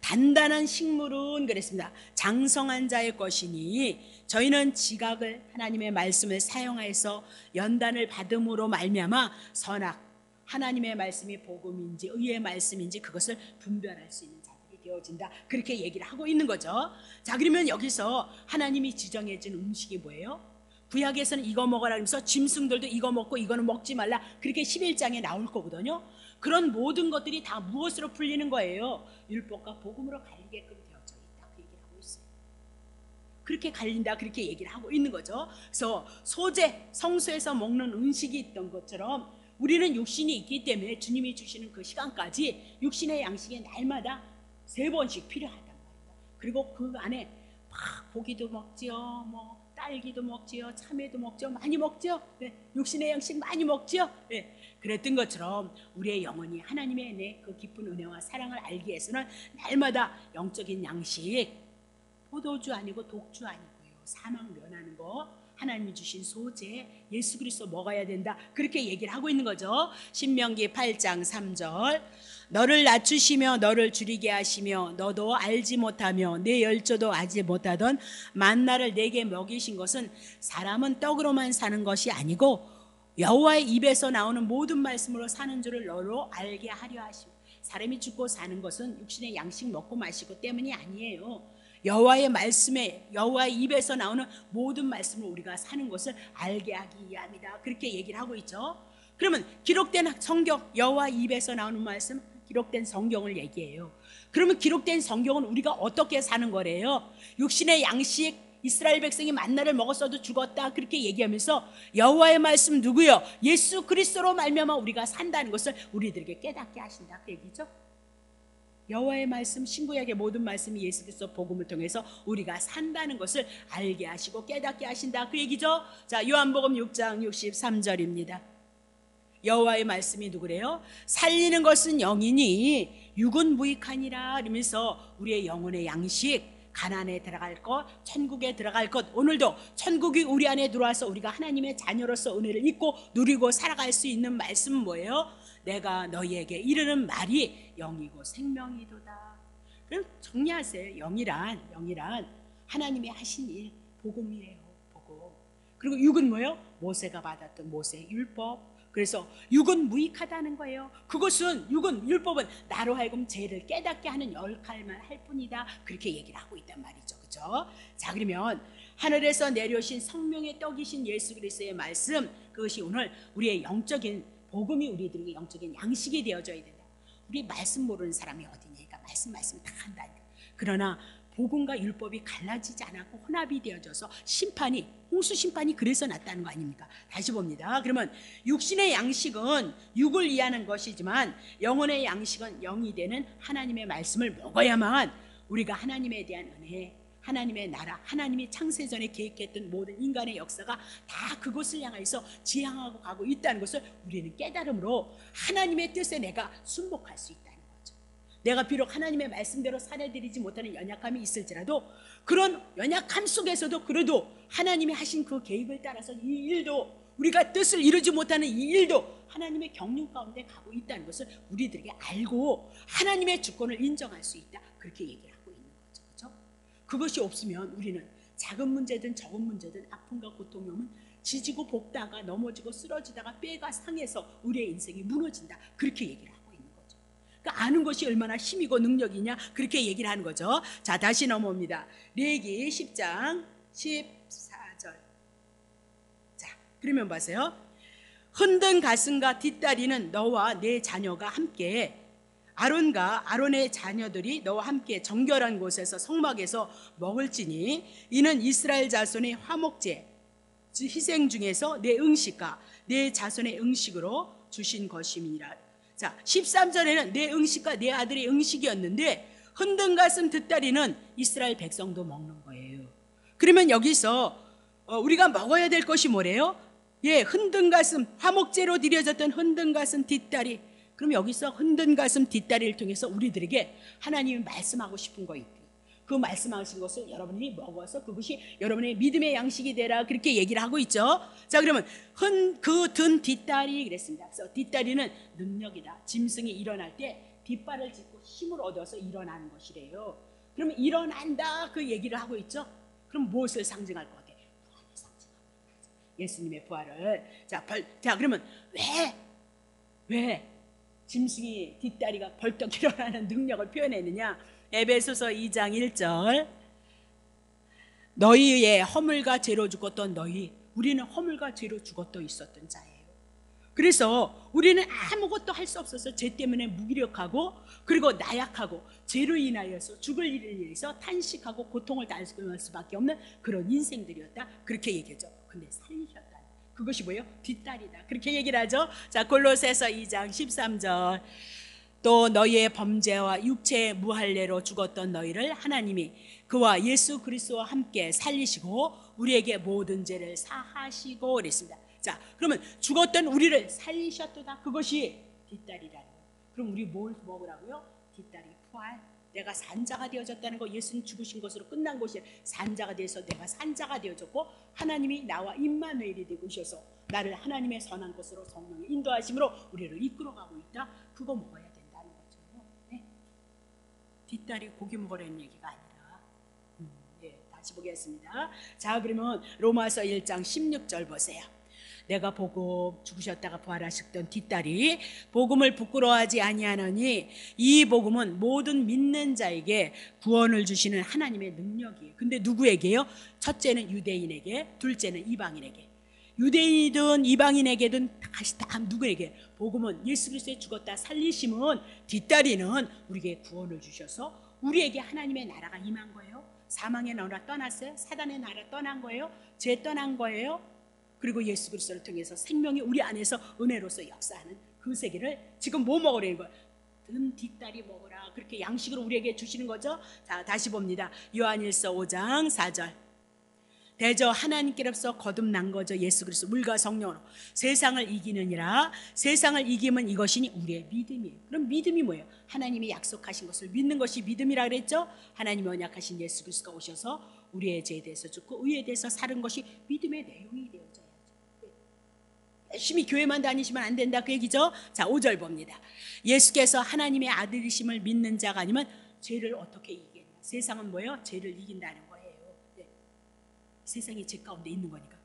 단단한 식물은 그랬습니다. 장성한 자의 것이니 저희는 지각을, 하나님의 말씀을 사용하여서 연단을 받음으로 말미암아 선악, 하나님의 말씀이 복음인지 의의 말씀인지 그것을 분별할 수 있는 자들이 되어진다, 그렇게 얘기를 하고 있는 거죠. 자, 그러면 여기서 하나님이 지정해진 음식이 뭐예요? 구약에서는 이거 먹어라 하면서 짐승들도 이거 먹고 이거는 먹지 말라, 그렇게 11장에 나올 거거든요. 그런 모든 것들이 다 무엇으로 풀리는 거예요? 율법과 복음으로 갈리게끔 되어져 있다, 그 얘기를 하고 있어요. 그렇게 갈린다, 그렇게 얘기를 하고 있는 거죠. 그래서 소제, 성소에서 먹는 음식이 있던 것처럼 우리는 육신이 있기 때문에 주님이 주시는 그 시간까지 육신의 양식이 날마다 3번씩 필요하단 말이다. 그리고 그 안에 막 고기도 먹지요, 뭐 딸기도 먹지요, 참외도 먹죠, 많이 먹죠. 네, 육신의 양식 많이 먹죠. 네, 그랬던 것처럼 우리의 영혼이 하나님의 그 깊은 은혜와 사랑을 알기 위해서는 날마다 영적인 양식, 포도주 아니고 독주 아니고요, 사망 면하는 거, 하나님이 주신 소재, 예수 그리스도 먹어야 된다, 그렇게 얘기를 하고 있는 거죠. 신명기 8장 3절. 너를 낮추시며 너를 줄이게 하시며 너도 알지 못하며 내 열조도 알지 못하던 만나를 내게 먹이신 것은 사람은 떡으로만 사는 것이 아니고 여호와의 입에서 나오는 모든 말씀으로 사는 줄을 너로 알게 하려 하시고. 사람이 죽고 사는 것은 육신의 양식 먹고 마시고 때문이 아니에요. 여호와의 말씀에, 여호와의 입에서 나오는 모든 말씀을 우리가 사는 것을 알게 하기 위함이다, 그렇게 얘기를 하고 있죠. 그러면 기록된 성경, 여호와의 입에서 나오는 말씀, 기록된 성경을 얘기해요. 그러면 기록된 성경은 우리가 어떻게 사는 거래요? 육신의 양식, 이스라엘 백성이 만나를 먹었어도 죽었다, 그렇게 얘기하면서 여호와의 말씀 누구요? 예수 그리스도로 말미암아 우리가 산다는 것을 우리들에게 깨닫게 하신다, 그 얘기죠. 여호와의 말씀, 신구약의 모든 말씀이 예수 그리스도 복음을 통해서 우리가 산다는 것을 알게 하시고 깨닫게 하신다, 그 얘기죠. 자, 요한복음 6장 63절입니다. 여호와의 말씀이 누구래요? 살리는 것은 영이니 육은 무익하니라, 이러면서 우리의 영혼의 양식, 가나안에 들어갈 것, 천국에 들어갈 것, 오늘도 천국이 우리 안에 들어와서 우리가 하나님의 자녀로서 은혜를 입고 누리고 살아갈 수 있는 말씀은 뭐예요? 내가 너희에게 이르는 말이 영이고 생명이도다. 그럼 정리하세요. 영이란 하나님이 하신 일, 복음이에요. 복음. 그리고 육은 뭐예요? 모세가 받았던 모세의 율법. 그래서 육은 무익하다는 거예요. 율법은 나로 하여금 죄를 깨닫게 하는 역할만 할 뿐이다. 그렇게 얘기를 하고 있단 말이죠. 그렇죠? 자, 그러면 하늘에서 내려오신 성령의 떡이신 예수 그리스도의 말씀, 그것이 오늘 우리의 영적인 복음이 우리들에게 영적인 양식이 되어져야 된다. 우리 말씀 모르는 사람이 어디니까 말씀 다 한다니까. 그러나 복음과 율법이 갈라지지 않았고 혼합이 되어져서 홍수 심판이 그래서 났다는 거 아닙니까? 다시 봅니다. 그러면 육신의 양식은 육을 이해하는 것이지만 영혼의 양식은 영이 되는 하나님의 말씀을 먹어야만 우리가 하나님에 대한 은혜, 하나님의 나라, 하나님이 창세전에 계획했던 모든 인간의 역사가 다 그곳을 향해서 지향하고 가고 있다는 것을 우리는 깨달음으로 하나님의 뜻에 내가 순복할 수 있다는 거죠. 내가 비록 하나님의 말씀대로 살아드리지 못하는 연약함이 있을지라도 그런 연약함 속에서도 그래도 하나님이 하신 그 계획을 따라서 이 일도, 우리가 뜻을 이루지 못하는 이 일도 하나님의 경륜 가운데 가고 있다는 것을 우리들에게 알고 하나님의 주권을 인정할 수 있다. 그렇게 얘기를 하고 있는 거죠. 그렇죠? 그것이 없으면 우리는 작은 문제든 적은 문제든 아픔과 고통이 오면 지지고 볶다가 넘어지고 쓰러지다가 뼈가 상해서 우리의 인생이 무너진다. 그렇게 얘기를 하고 있는 거죠. 그러니까 아는 것이 얼마나 힘이고 능력이냐, 그렇게 얘기를 하는 거죠. 자, 다시 넘어옵니다. 레위기 10장 14절. 자, 그러면 보세요. 흔든 가슴과 뒷다리는 너와 내 자녀가 함께, 아론과 아론의 자녀들이 너와 함께 정결한 곳에서 성막에서 먹을지니 이는 이스라엘 자손의 화목제 희생 중에서 내 응식과 내 자손의 응식으로 주신 것임이라. 자, 13절에는 내 응식과 내 아들의 응식이었는데 흔든 가슴 뒷다리는 이스라엘 백성도 먹는 거예요. 그러면 여기서 우리가 먹어야 될 것이 뭐래요? 예, 흔든 가슴, 화목제로 드려졌던 흔든 가슴 뒷다리. 그럼 여기서 흔든 가슴 뒷다리를 통해서 우리들에게 하나님이 말씀하고 싶은 거 있고, 그 말씀하신 것을 여러분이 먹어서 그것이 여러분의 믿음의 양식이 되라, 그렇게 얘기를 하고 있죠. 자, 그러면 그 든 뒷다리 그랬습니다. 그래서 뒷다리는 능력이다. 짐승이 일어날 때 뒷발을 짚고 힘을 얻어서 일어나는 것이래요. 그러면 일어난다, 그 얘기를 하고 있죠. 그럼 무엇을 상징할 것 같아요? 부활을 상징하고 있다. 예수님의 부활을. 자, 그러면 왜 짐승이 뒷다리가 벌떡 일어나는 능력을 표현했느냐? 에베소서 2장 1절. 너희의 허물과 죄로 죽었던 너희, 우리는 허물과 죄로 죽었던 있었던 자예요. 그래서 우리는 아무것도 할 수 없어서 죄 때문에 무기력하고 그리고 나약하고 죄로 인하여서 죽을 일을 위해서 탄식하고 고통을 당할 수밖에 없는 그런 인생들이었다. 그렇게 얘기하죠. 근데 살리셨다. 그것이 뭐예요? 뒷다리다. 그렇게 얘기를 하죠. 자, 골로새서 2장 13절. 또 너희의 범죄와 육체의 무할례로 죽었던 너희를 하나님이 그와 예수 그리스도와 함께 살리시고 우리에게 모든 죄를 사하시고 그랬습니다. 자, 그러면 죽었던 우리를 살리셨도다. 그것이 뒷다리라는 거예요. 그럼 우리 뭘 먹으라고요? 뒷다리 부활. 내가 산자가 되어졌다는 거, 예수님 죽으신 것으로 끝난 것이 산자가 돼서 내가 산자가 되어졌고 하나님이 나와 임마누엘이 되고 오셔서 나를 하나님의 선한 것으로 성령의 인도하심으로 우리를 이끌어가고 있다. 그거 먹어야 된다는 거죠. 네? 뒷다리 고기 먹으라는 얘기가 아니라. 다시 보겠습니다. 자, 그러면 로마서 1장 16절 보세요. 내가 복음, 죽으셨다가 부활하셨던 뒷다리, 복음을 부끄러워하지 아니하노니 이 복음은 모든 믿는 자에게 구원을 주시는 하나님의 능력이에요. 근데 누구에게요? 첫째는 유대인에게, 둘째는 이방인에게. 유대인이든 이방인에게든 다시 다 누구에게? 복음은 예수 그리스도의 죽었다 살리심은, 뒷다리는 우리에게 구원을 주셔서 우리에게 하나님의 나라가 임한 거예요. 사망의 나라 떠났어요. 사단의 나라 떠난 거예요. 죄 떠난 거예요. 그리고 예수 그리스도를 통해서 생명이 우리 안에서 은혜로서 역사하는 그 세계를 지금 뭐 먹으라는 거예요? 든 뒷다리 먹어라. 그렇게 양식으로 우리에게 주시는 거죠. 자, 다시 봅니다. 요한일서 5장 4절. 대저 하나님께로서 거듭난 거죠. 예수 그리스도 물과 성령으로 세상을 이기느니라. 세상을 이기면 이것이니 우리의 믿음이에요. 그럼 믿음이 뭐예요? 하나님이 약속하신 것을 믿는 것이 믿음이라 그랬죠. 하나님이 언약하신 예수 그리스도가 오셔서 우리의 죄에 대해서 죽고 의에 대해서 사는 것이 믿음의 내용이 되어져야죠. 열심히 교회만 다니시면 안 된다 그 얘기죠. 자, 5절 봅니다. 예수께서 하나님의 아들이심을 믿는 자가 아니면 죄를 어떻게 이기겠나. 세상은 뭐예요? 죄를 이긴다는 거예요. 네. 세상이 죄 가운데 있는 거니까.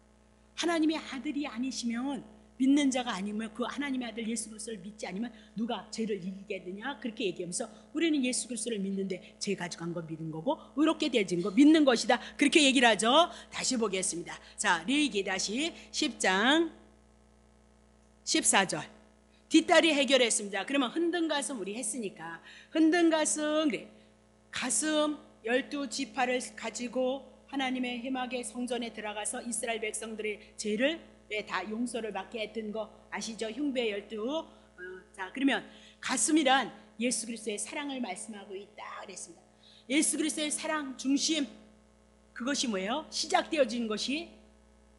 하나님의 아들이 아니시면, 믿는 자가 아니면, 그 하나님의 아들 예수 그리스도를 믿지 않으면 누가 죄를 이기겠느냐 그렇게 얘기하면서 우리는 예수 그리스도를 믿는데 죄 가져간 거 믿은 거고 의롭게 되어진 거 믿는 것이다 그렇게 얘기를 하죠. 다시 보겠습니다. 자, 레위기 다시 10장 14절. 뒷다리 해결했습니다. 그러면 흔든 가슴 우리 했으니까 흔든 가슴, 그래. 가슴 12지파를 가지고 하나님의 회막의 성전에 들어가서 이스라엘 백성들의 죄를 다 용서를 받게 했던 거 아시죠? 흉배 12. 자, 그러면 가슴이란 예수 그리스도의 사랑을 말씀하고 있다 그랬습니다. 예수 그리스도의 사랑 중심, 그것이 뭐예요? 시작되어진 것이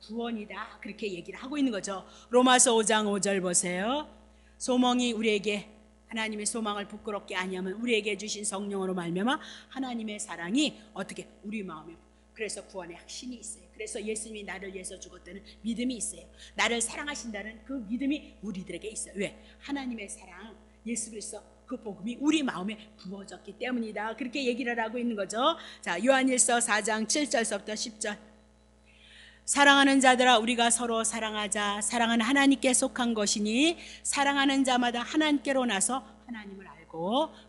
구원이다 그렇게 얘기를 하고 있는 거죠. 로마서 5장 5절 보세요. 소망이 우리에게, 하나님의 소망을 부끄럽게 아니하면 우리에게 주신 성령으로 말미암아 하나님의 사랑이 어떻게 우리 마음에, 그래서 구원의 확신이 있어요. 그래서 예수님이 나를 위해서 죽었다는 믿음이 있어요. 나를 사랑하신다는 그 믿음이 우리들에게 있어요. 왜? 하나님의 사랑, 예수 그리스도 그 복음이 우리 마음에 부어졌기 때문이다 그렇게 얘기를 하고 있는 거죠. 자, 요한일서 4장 7절서부터 10절. 사랑하는 자들아 우리가 서로 사랑하자. 사랑은 하나님께 속한 것이니 사랑하는 자마다 하나님께로 나서 하나님을 알고.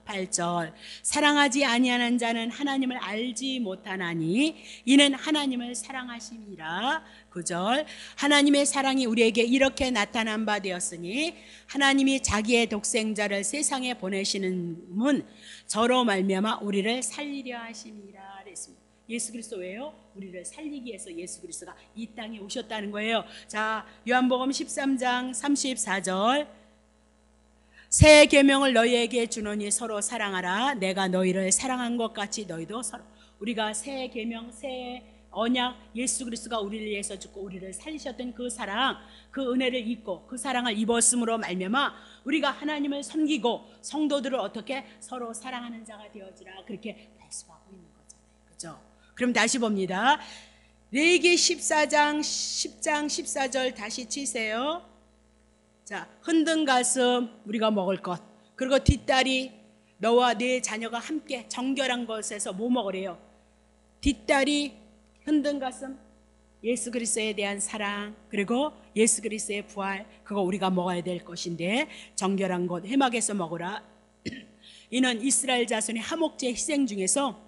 8절. 사랑하지 아니하는 자는 하나님을 알지 못하나니 이는 하나님을 사랑하심이라. 9절. 하나님의 사랑이 우리에게 이렇게 나타난 바 되었으니 하나님이 자기의 독생자를 세상에 보내시는 저로 말미암아 우리를 살리려 하심이라 그랬습니다. 예수 그리스도 왜요? 우리를 살리기 위해서 예수 그리스도가 이 땅에 오셨다는 거예요. 자, 요한복음 13장 34절. 새 계명을 너희에게 주노니 서로 사랑하라. 내가 너희를 사랑한 것 같이 너희도 서로. 우리가 새 계명, 새 언약, 예수 그리스도가 우리를 위해서 죽고 우리를 살리셨던 그 사랑, 그 은혜를 입고 그 사랑을 입었음으로 말미암아 우리가 하나님을 섬기고 성도들을 어떻게 서로 사랑하는 자가 되어지라 그렇게 말씀하고 있는 거잖아요. 그렇죠? 그럼 다시 봅니다. 레위기 14장 10장 14절 다시 치세요. 자, 흔든 가슴 우리가 먹을 것, 그리고 뒷다리 너와 네 자녀가 함께 정결한 것에서 뭐 먹으래요? 뒷다리, 흔든 가슴, 예수 그리스도에 대한 사랑, 그리고 예수 그리스도의 부활, 그거 우리가 먹어야 될 것인데 정결한 것 회막에서 먹으라. 이는 이스라엘 자손의 화목제 희생 중에서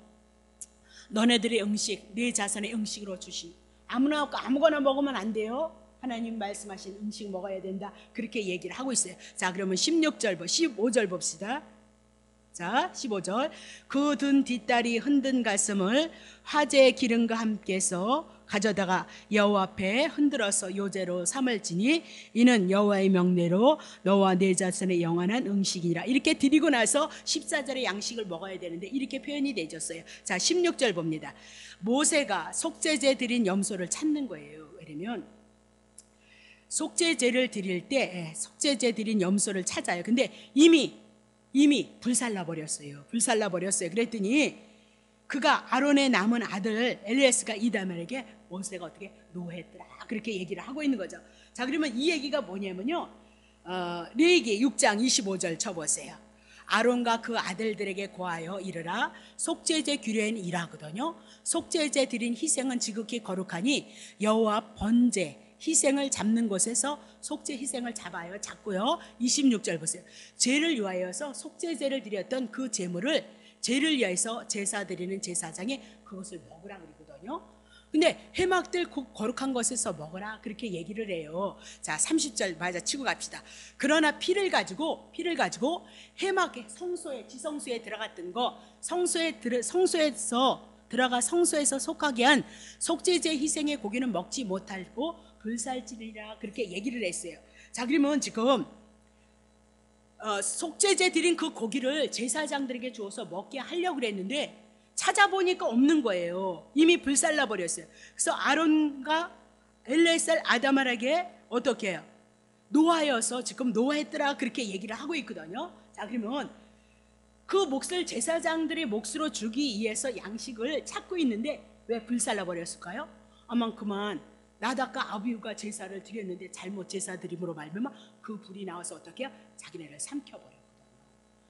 너네들의 음식, 네 자손의 음식으로 주신. 아무거나 먹으면 안 돼요. 하나님 말씀하신 음식 먹어야 된다 그렇게 얘기를 하고 있어요. 자, 그러면 15절 봅시다. 자, 15절. 그 든 뒷다리 흔든 가슴을 화제의 기름과 함께서 가져다가 여호와 앞에 흔들어서 요제로 삼을지니 이는 여호와의 명례로 너와 네 자손의 영원한 음식이라. 이렇게 드리고 나서 14절에 양식을 먹어야 되는데 이렇게 표현이 되어졌어요. 자, 16절 봅니다. 모세가 속죄제 드린 염소를 찾는 거예요. 왜냐면 속죄제를 드릴 때 속죄제 드린 염소를 찾아요. 근데 이미 불살라 버렸어요. 그랬더니 그가 아론의 남은 아들 엘리에스가 이다말에게 모세가 어떻게 노했더라 그렇게 얘기를 하고 있는 거죠. 자, 그러면 이 얘기가 뭐냐면요, 레위기 6장 25절 쳐보세요. 아론과 그 아들들에게 고하여 이르라. 속죄제 규례는 이라거든요. 속죄제 드린 희생은 지극히 거룩하니 여호와 번제 희생을 잡는 곳에서 속죄 희생을 잡고요. 26절 보세요. 죄를 위하여서 속죄제를 드렸던 그 제물을 죄를 위해서 제사 드리는 제사장이 그것을 먹으라 그러거든요. 근데 회막들 거룩한 것에서 먹으라 그렇게 얘기를 해요. 자, 30절 맞아 치고 갑시다. 그러나 피를 가지고 회막에 성소에 지성소에 들어갔던 거 성소에서 속하게 한 속죄제 희생의 고기는 먹지 못하고 불살지리라 그렇게 얘기를 했어요. 자, 그러면 지금 속죄제 드린 그 고기를 제사장들에게 주어서 먹게 하려고 그랬는데 찾아보니까 없는 거예요. 이미 불살라 버렸어요. 그래서 아론과 엘레살 아다말에게 어떻게 해요? 노하여서 지금 노했더라 그렇게 얘기를 하고 있거든요. 자, 그러면 그 몫을 제사장들의 몫으로 주기 위해서 양식을 찾고 있는데 왜 불살라 버렸을까요? 아마 그만 나답과 아비후가 제사를 드렸는데 잘못 제사 드림으로 말미암아 그 불이 나와서 어떻게 해요? 자기네를 삼켜버렸거든요.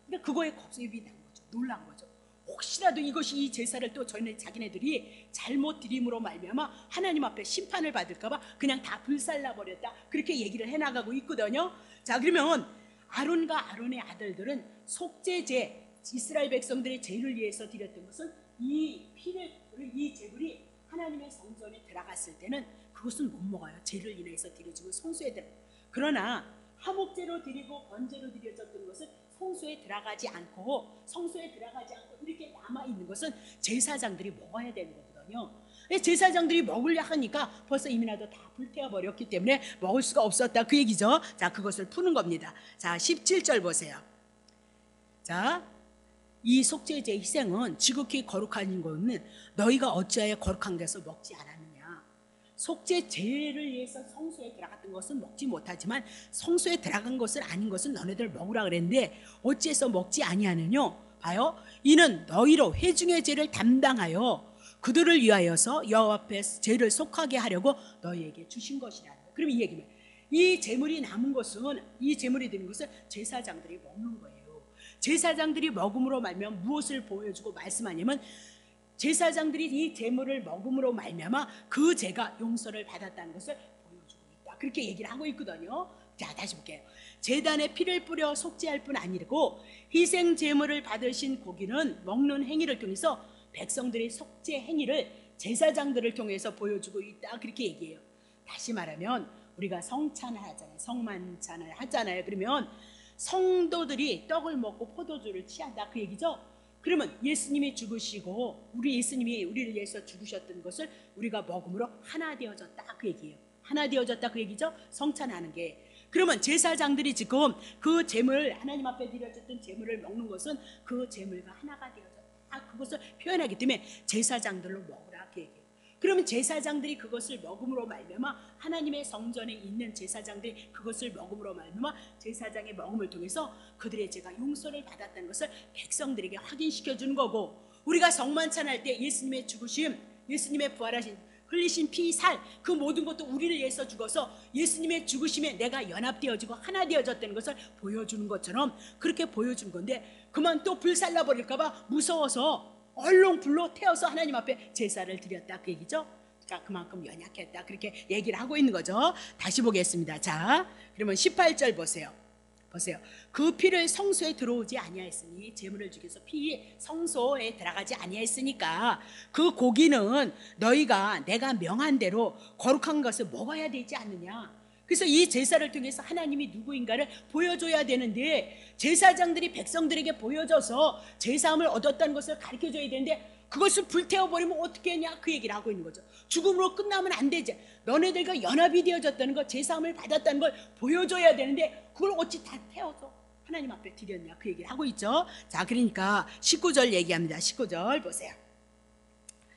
그러니까 그거에 겁이 난 거죠. 놀란 거죠. 혹시라도 이것이 이 제사를 또 자기네들이 잘못 드림으로 말미암아 하나님 앞에 심판을 받을까봐 그냥 다 불살라 버렸다, 그렇게 얘기를 해나가고 있거든요. 자, 그러면 아론과 아론의 아들들은 속죄제, 이스라엘 백성들의 죄를 위해서 드렸던 것은 이 제물이 하나님의 성전에 들어갔을 때는 그것은 못 먹어요. 죄를 인해서 드려지고 성소에 들어. 그러나 화목제로 드리고 번제로 드려졌던 것은 성소에 들어가지 않고 이렇게 남아있는 것은 제사장들이 먹어야 되는 거거든요. 제사장들이 먹으려 하니까 벌써 이미나도 다 불태워버렸기 때문에 먹을 수가 없었다, 그 얘기죠. 자, 그것을 푸는 겁니다. 자, 17절 보세요. 자, 이 속죄제 희생은 지극히 거룩한 것은 너희가 어찌하여 거룩한 것을 먹지 않았느냐. 속죄제를 위해서 성소에 들어갔던 것은 먹지 못하지만 성소에 들어간 것은 아닌 것은 너네들 먹으라 그랬는데 어찌해서 먹지 아니하느냐. 봐요. 이는 너희로 회중의 죄를 담당하여 그들을 위하여서 여호와 앞에 죄를 속하게 하려고 너희에게 주신 것이라. 그럼 이 얘기는 이 제물이 남은 것은, 이 제물이 드는 것은 제사장들이 먹는 거예요. 제사장들이 먹음으로 말미암아 무엇을 보여주고 말씀하냐면 제사장들이 이 제물을 먹음으로 말미암아 그 죄가 용서를 받았다는 것을 보여주고 있다, 그렇게 얘기를 하고 있거든요. 자, 다시 볼게요. 제단에 피를 뿌려 속죄할 뿐 아니고 희생 제물을 받으신 고기는 먹는 행위를 통해서 백성들의 속죄 행위를 제사장들을 통해서 보여주고 있다, 그렇게 얘기해요. 다시 말하면 우리가 성찬을 하잖아요. 성만찬을 하잖아요. 그러면 성도들이 떡을 먹고 포도주를 취한다, 그 얘기죠. 그러면 예수님이 죽으시고 예수님이 우리를 위해서 죽으셨던 것을 우리가 먹음으로 하나 되어졌다, 그 얘기예요. 하나 되어졌다, 그 얘기죠. 성찬하는 게. 그러면 제사장들이 지금 그 제물, 하나님 앞에 드려졌던 제물을 먹는 것은 그 제물과 하나가 되어졌다, 그것을 표현하기 때문에 제사장들로 먹으라, 그 얘기예요. 그러면 제사장들이 그것을 먹음으로 말미암아 하나님의 성전에 있는 제사장들이 그것을 먹음으로 말미암아 제사장의 먹음을 통해서 그들의 죄가 용서를 받았다는 것을 백성들에게 확인시켜 주는 거고, 우리가 성만찬할 때 예수님의 죽으심, 예수님의 부활하신 흘리신 피, 살, 그 모든 것도 우리를 위해서 죽어서 예수님의 죽으심에 내가 연합되어지고 하나 되어졌다는 것을 보여주는 것처럼 그렇게 보여준 건데, 그만 또 불살라 버릴까봐 무서워서 얼른 불로 태워서 하나님 앞에 제사를 드렸다, 그 얘기죠. 자, 그만큼 연약했다, 그렇게 얘기를 하고 있는 거죠. 다시 보겠습니다. 자, 그러면 18절 보세요. 그 피를 성소에 들어오지 아니하였으니, 제물을 죽여서 피 성소에 들어가지 아니하였으니까 그 고기는 너희가 내가 명한 대로 거룩한 것을 먹어야 되지 않느냐. 그래서 이 제사를 통해서 하나님이 누구인가를 보여줘야 되는데, 제사장들이 백성들에게 보여줘서 제사함을 얻었다는 것을 가르쳐줘야 되는데 그것을 불태워버리면 어떻게 했냐, 그 얘기를 하고 있는 거죠. 죽음으로 끝나면 안 되지. 너네들과 연합이 되어졌다는 것, 제사함을 받았다는 걸 보여줘야 되는데 그걸 어찌 다 태워서 하나님 앞에 드렸냐, 그 얘기를 하고 있죠. 자, 그러니까 19절 얘기합니다. 19절 보세요.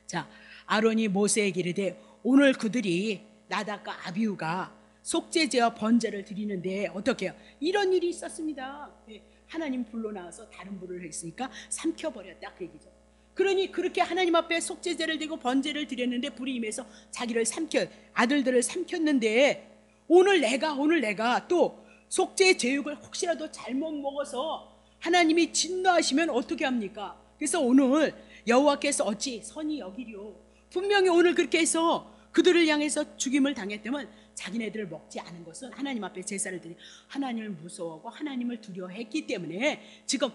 자, 아론이 모세에게 이르되 오늘 그들이 나답과 아비후가 속죄제와 번제를 드리는데 어떻게 해요? 이런 일이 있었습니다. 하나님 불로 나와서 다른 불을 했으니까 삼켜버렸다, 그 얘기죠. 그러니 그렇게 하나님 앞에 속죄제를 드리고 번제를 드렸는데 불이 임해서 자기를 아들들을 삼켰는데, 오늘 내가 또 속죄 제육을 혹시라도 잘못 먹어서 하나님이 진노하시면 어떻게 합니까? 그래서 오늘 여호와께서 어찌 선히 여기리요. 분명히 오늘 그렇게 해서 그들을 향해서 죽임을 당했다면 자기네들을 먹지 않은 것은 하나님 앞에 제사를 드리 하나님을 무서워하고 하나님을 두려워했기 때문에 지금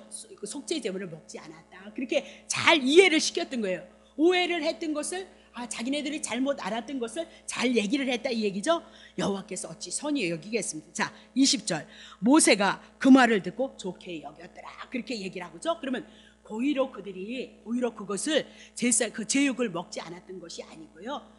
속죄 제물을 먹지 않았다, 그렇게 잘 이해를 시켰던 거예요. 오해를 했던 것을, 자기네들이 잘못 알았던 것을 잘 얘기를 했다, 이 얘기죠. 여호와께서 어찌 선히 여기겠습니까? 자, 20절 모세가 그 말을 듣고 좋게 여겼더라, 그렇게 얘기를 하고죠. 그러면 고의로 그것을 그 제육을 먹지 않았던 것이 아니고요.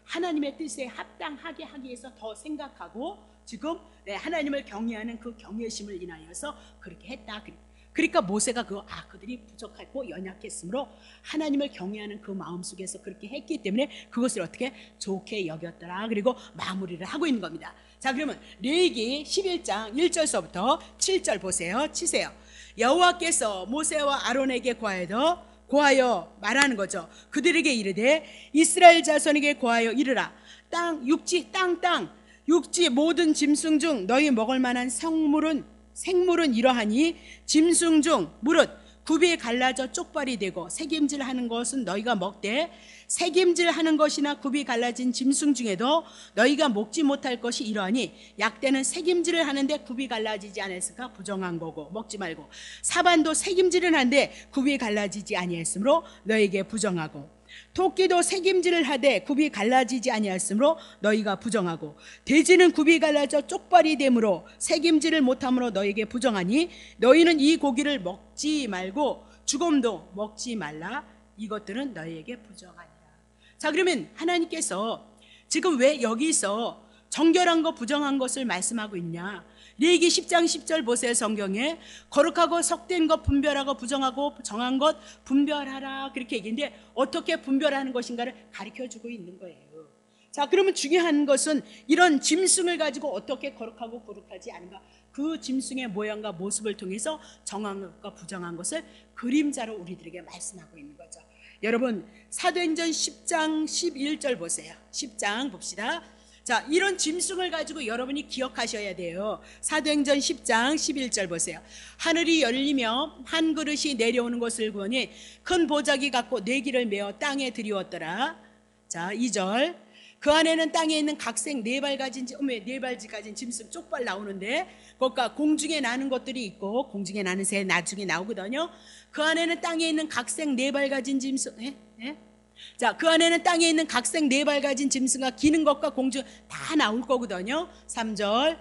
하나님의 뜻에 합당하게 하기 위해서 더 생각하고 지금 하나님을 경외하는 그 경외심을 인하여서 그렇게 했다. 그러니까 모세가 그들이 부족하고 연약했으므로 하나님을 경외하는 그 마음속에서 그렇게 했기 때문에 그것을 어떻게 좋게 여겼더라, 그리고 마무리를 하고 있는 겁니다. 자, 그러면 레위기 11장 1절서부터 7절 보세요. 치세요. 여호와께서 모세와 아론에게 고하여도 고하여 말하는 거죠. 그들에게 이르되 이스라엘 자손에게 고하여 이르라. 땅 육지 땅 육지 모든 짐승 중 너희 먹을 만한 생물은 이러하니 짐승 중 무릇 굽이 갈라져 쪽발이 되고 새김질하는 것은 너희가 먹되 새김질하는 것이나 굽이 갈라진 짐승 중에도 너희가 먹지 못할 것이 이러하니 약대는 새김질을 하는데 굽이 갈라지지 않았을까 부정한 거고 먹지 말고 사반도 새김질은 한데 굽이 갈라지지 아니했으므로 너희에게 부정하고 토끼도 새김질을 하되 굽이 갈라지지 아니하였으므로 너희가 부정하고 돼지는 굽이 갈라져 쪽발이 되므로 새김질을 못함으로 너희에게 부정하니 너희는 이 고기를 먹지 말고 죽음도 먹지 말라. 이것들은 너희에게 부정하니라. 자, 그러면 하나님께서 지금 왜 여기서 정결한 것 부정한 것을 말씀하고 있냐? 레위기 10장 10절 보세요. 성경에 거룩하고 섞인 것 분별하고 부정하고 정한 것 분별하라 그렇게 얘기했는데 어떻게 분별하는 것인가를 가르쳐주고 있는 거예요. 자, 그러면 중요한 것은 이런 짐승을 가지고 어떻게 거룩하고 거룩하지 않은가, 그 짐승의 모양과 모습을 통해서 정한 것과 부정한 것을 그림자로 우리들에게 말씀하고 있는 거죠. 여러분 사도행전 10장 11절 보세요. 10장 봅시다. 자, 이런 짐승을 가지고 여러분이 기억하셔야 돼요. 사도행전 10장 11절 보세요. 하늘이 열리며 한 그릇이 내려오는 것을 보니 큰 보자기 같고 뇌기를 메어 땅에 들이웠더라. 자, 2절. 그 안에는 땅에 있는 각색 네발 가진 짐승 쪽발 나오는데 거기가 공중에 나는 것들이 있고 공중에 나는 새 나중에 나오거든요. 그 안에는 땅에 있는 각색 네발 가진 짐승 자, 그 안에는 땅에 있는 각색 네발 가진 짐승과 기는 것과 공중 다 나올 거거든요. 3절.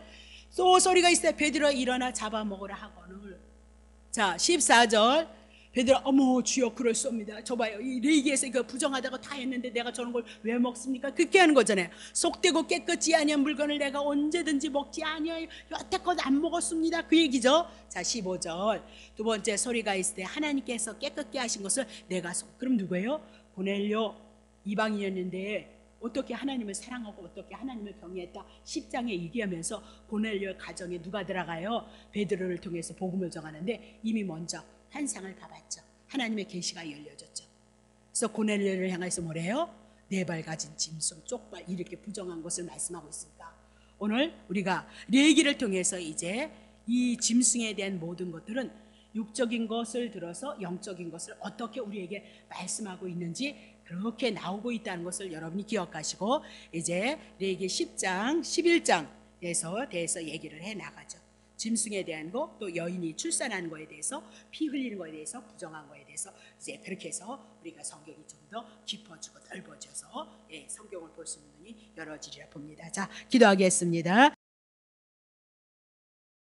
또 소리가 있어요. 베드로야 일어나 잡아먹으라 하거늘. 자, 14절. 베드로야 어머 주여 그럴수옵니다. 저봐요, 이 레위기에서 이거 부정하다고 다 했는데 내가 저런 걸 왜 먹습니까? 그렇게 하는 거잖아요. 속되고 깨끗지 아니한 물건을 내가 언제든지 먹지 아니하여 여태껏 안 먹었습니다. 그 얘기죠. 자, 15절. 두 번째 소리가 있을 때 하나님께서 깨끗게 하신 것을 내가 그럼 누구예요? 고넬료 이방인이었는데 어떻게 하나님을 사랑하고 어떻게 하나님을 경외했다 10장에 얘기하면서 고넬료의 가정에 누가 들어가요? 베드로를 통해서 복음을 전하는데 이미 먼저 환상을 다 봤죠. 하나님의 계시가 열려졌죠. 그래서 고넬료를 향해서 뭐래요? 네 발 가진 짐승 쪽발 이렇게 부정한 것을 말씀하고 있습니다. 오늘 우리가 레위기를 통해서 이제 이 짐승에 대한 모든 것들은 육적인 것을 들어서 영적인 것을 어떻게 우리에게 말씀하고 있는지 그렇게 나오고 있다는 것을 여러분이 기억하시고 이제 레위기 10장 11장에서 대해서 얘기를 해 나가죠. 짐승에 대한 거, 또 여인이 출산하는 거에 대해서, 피 흘리는 거에 대해서, 부정한 거에 대해서 이제 그렇게 해서 우리가 성경이 좀 더 깊어지고 넓어져서 성경을 볼 수 있는 눈이 열어지리라 봅니다. 자, 기도하겠습니다.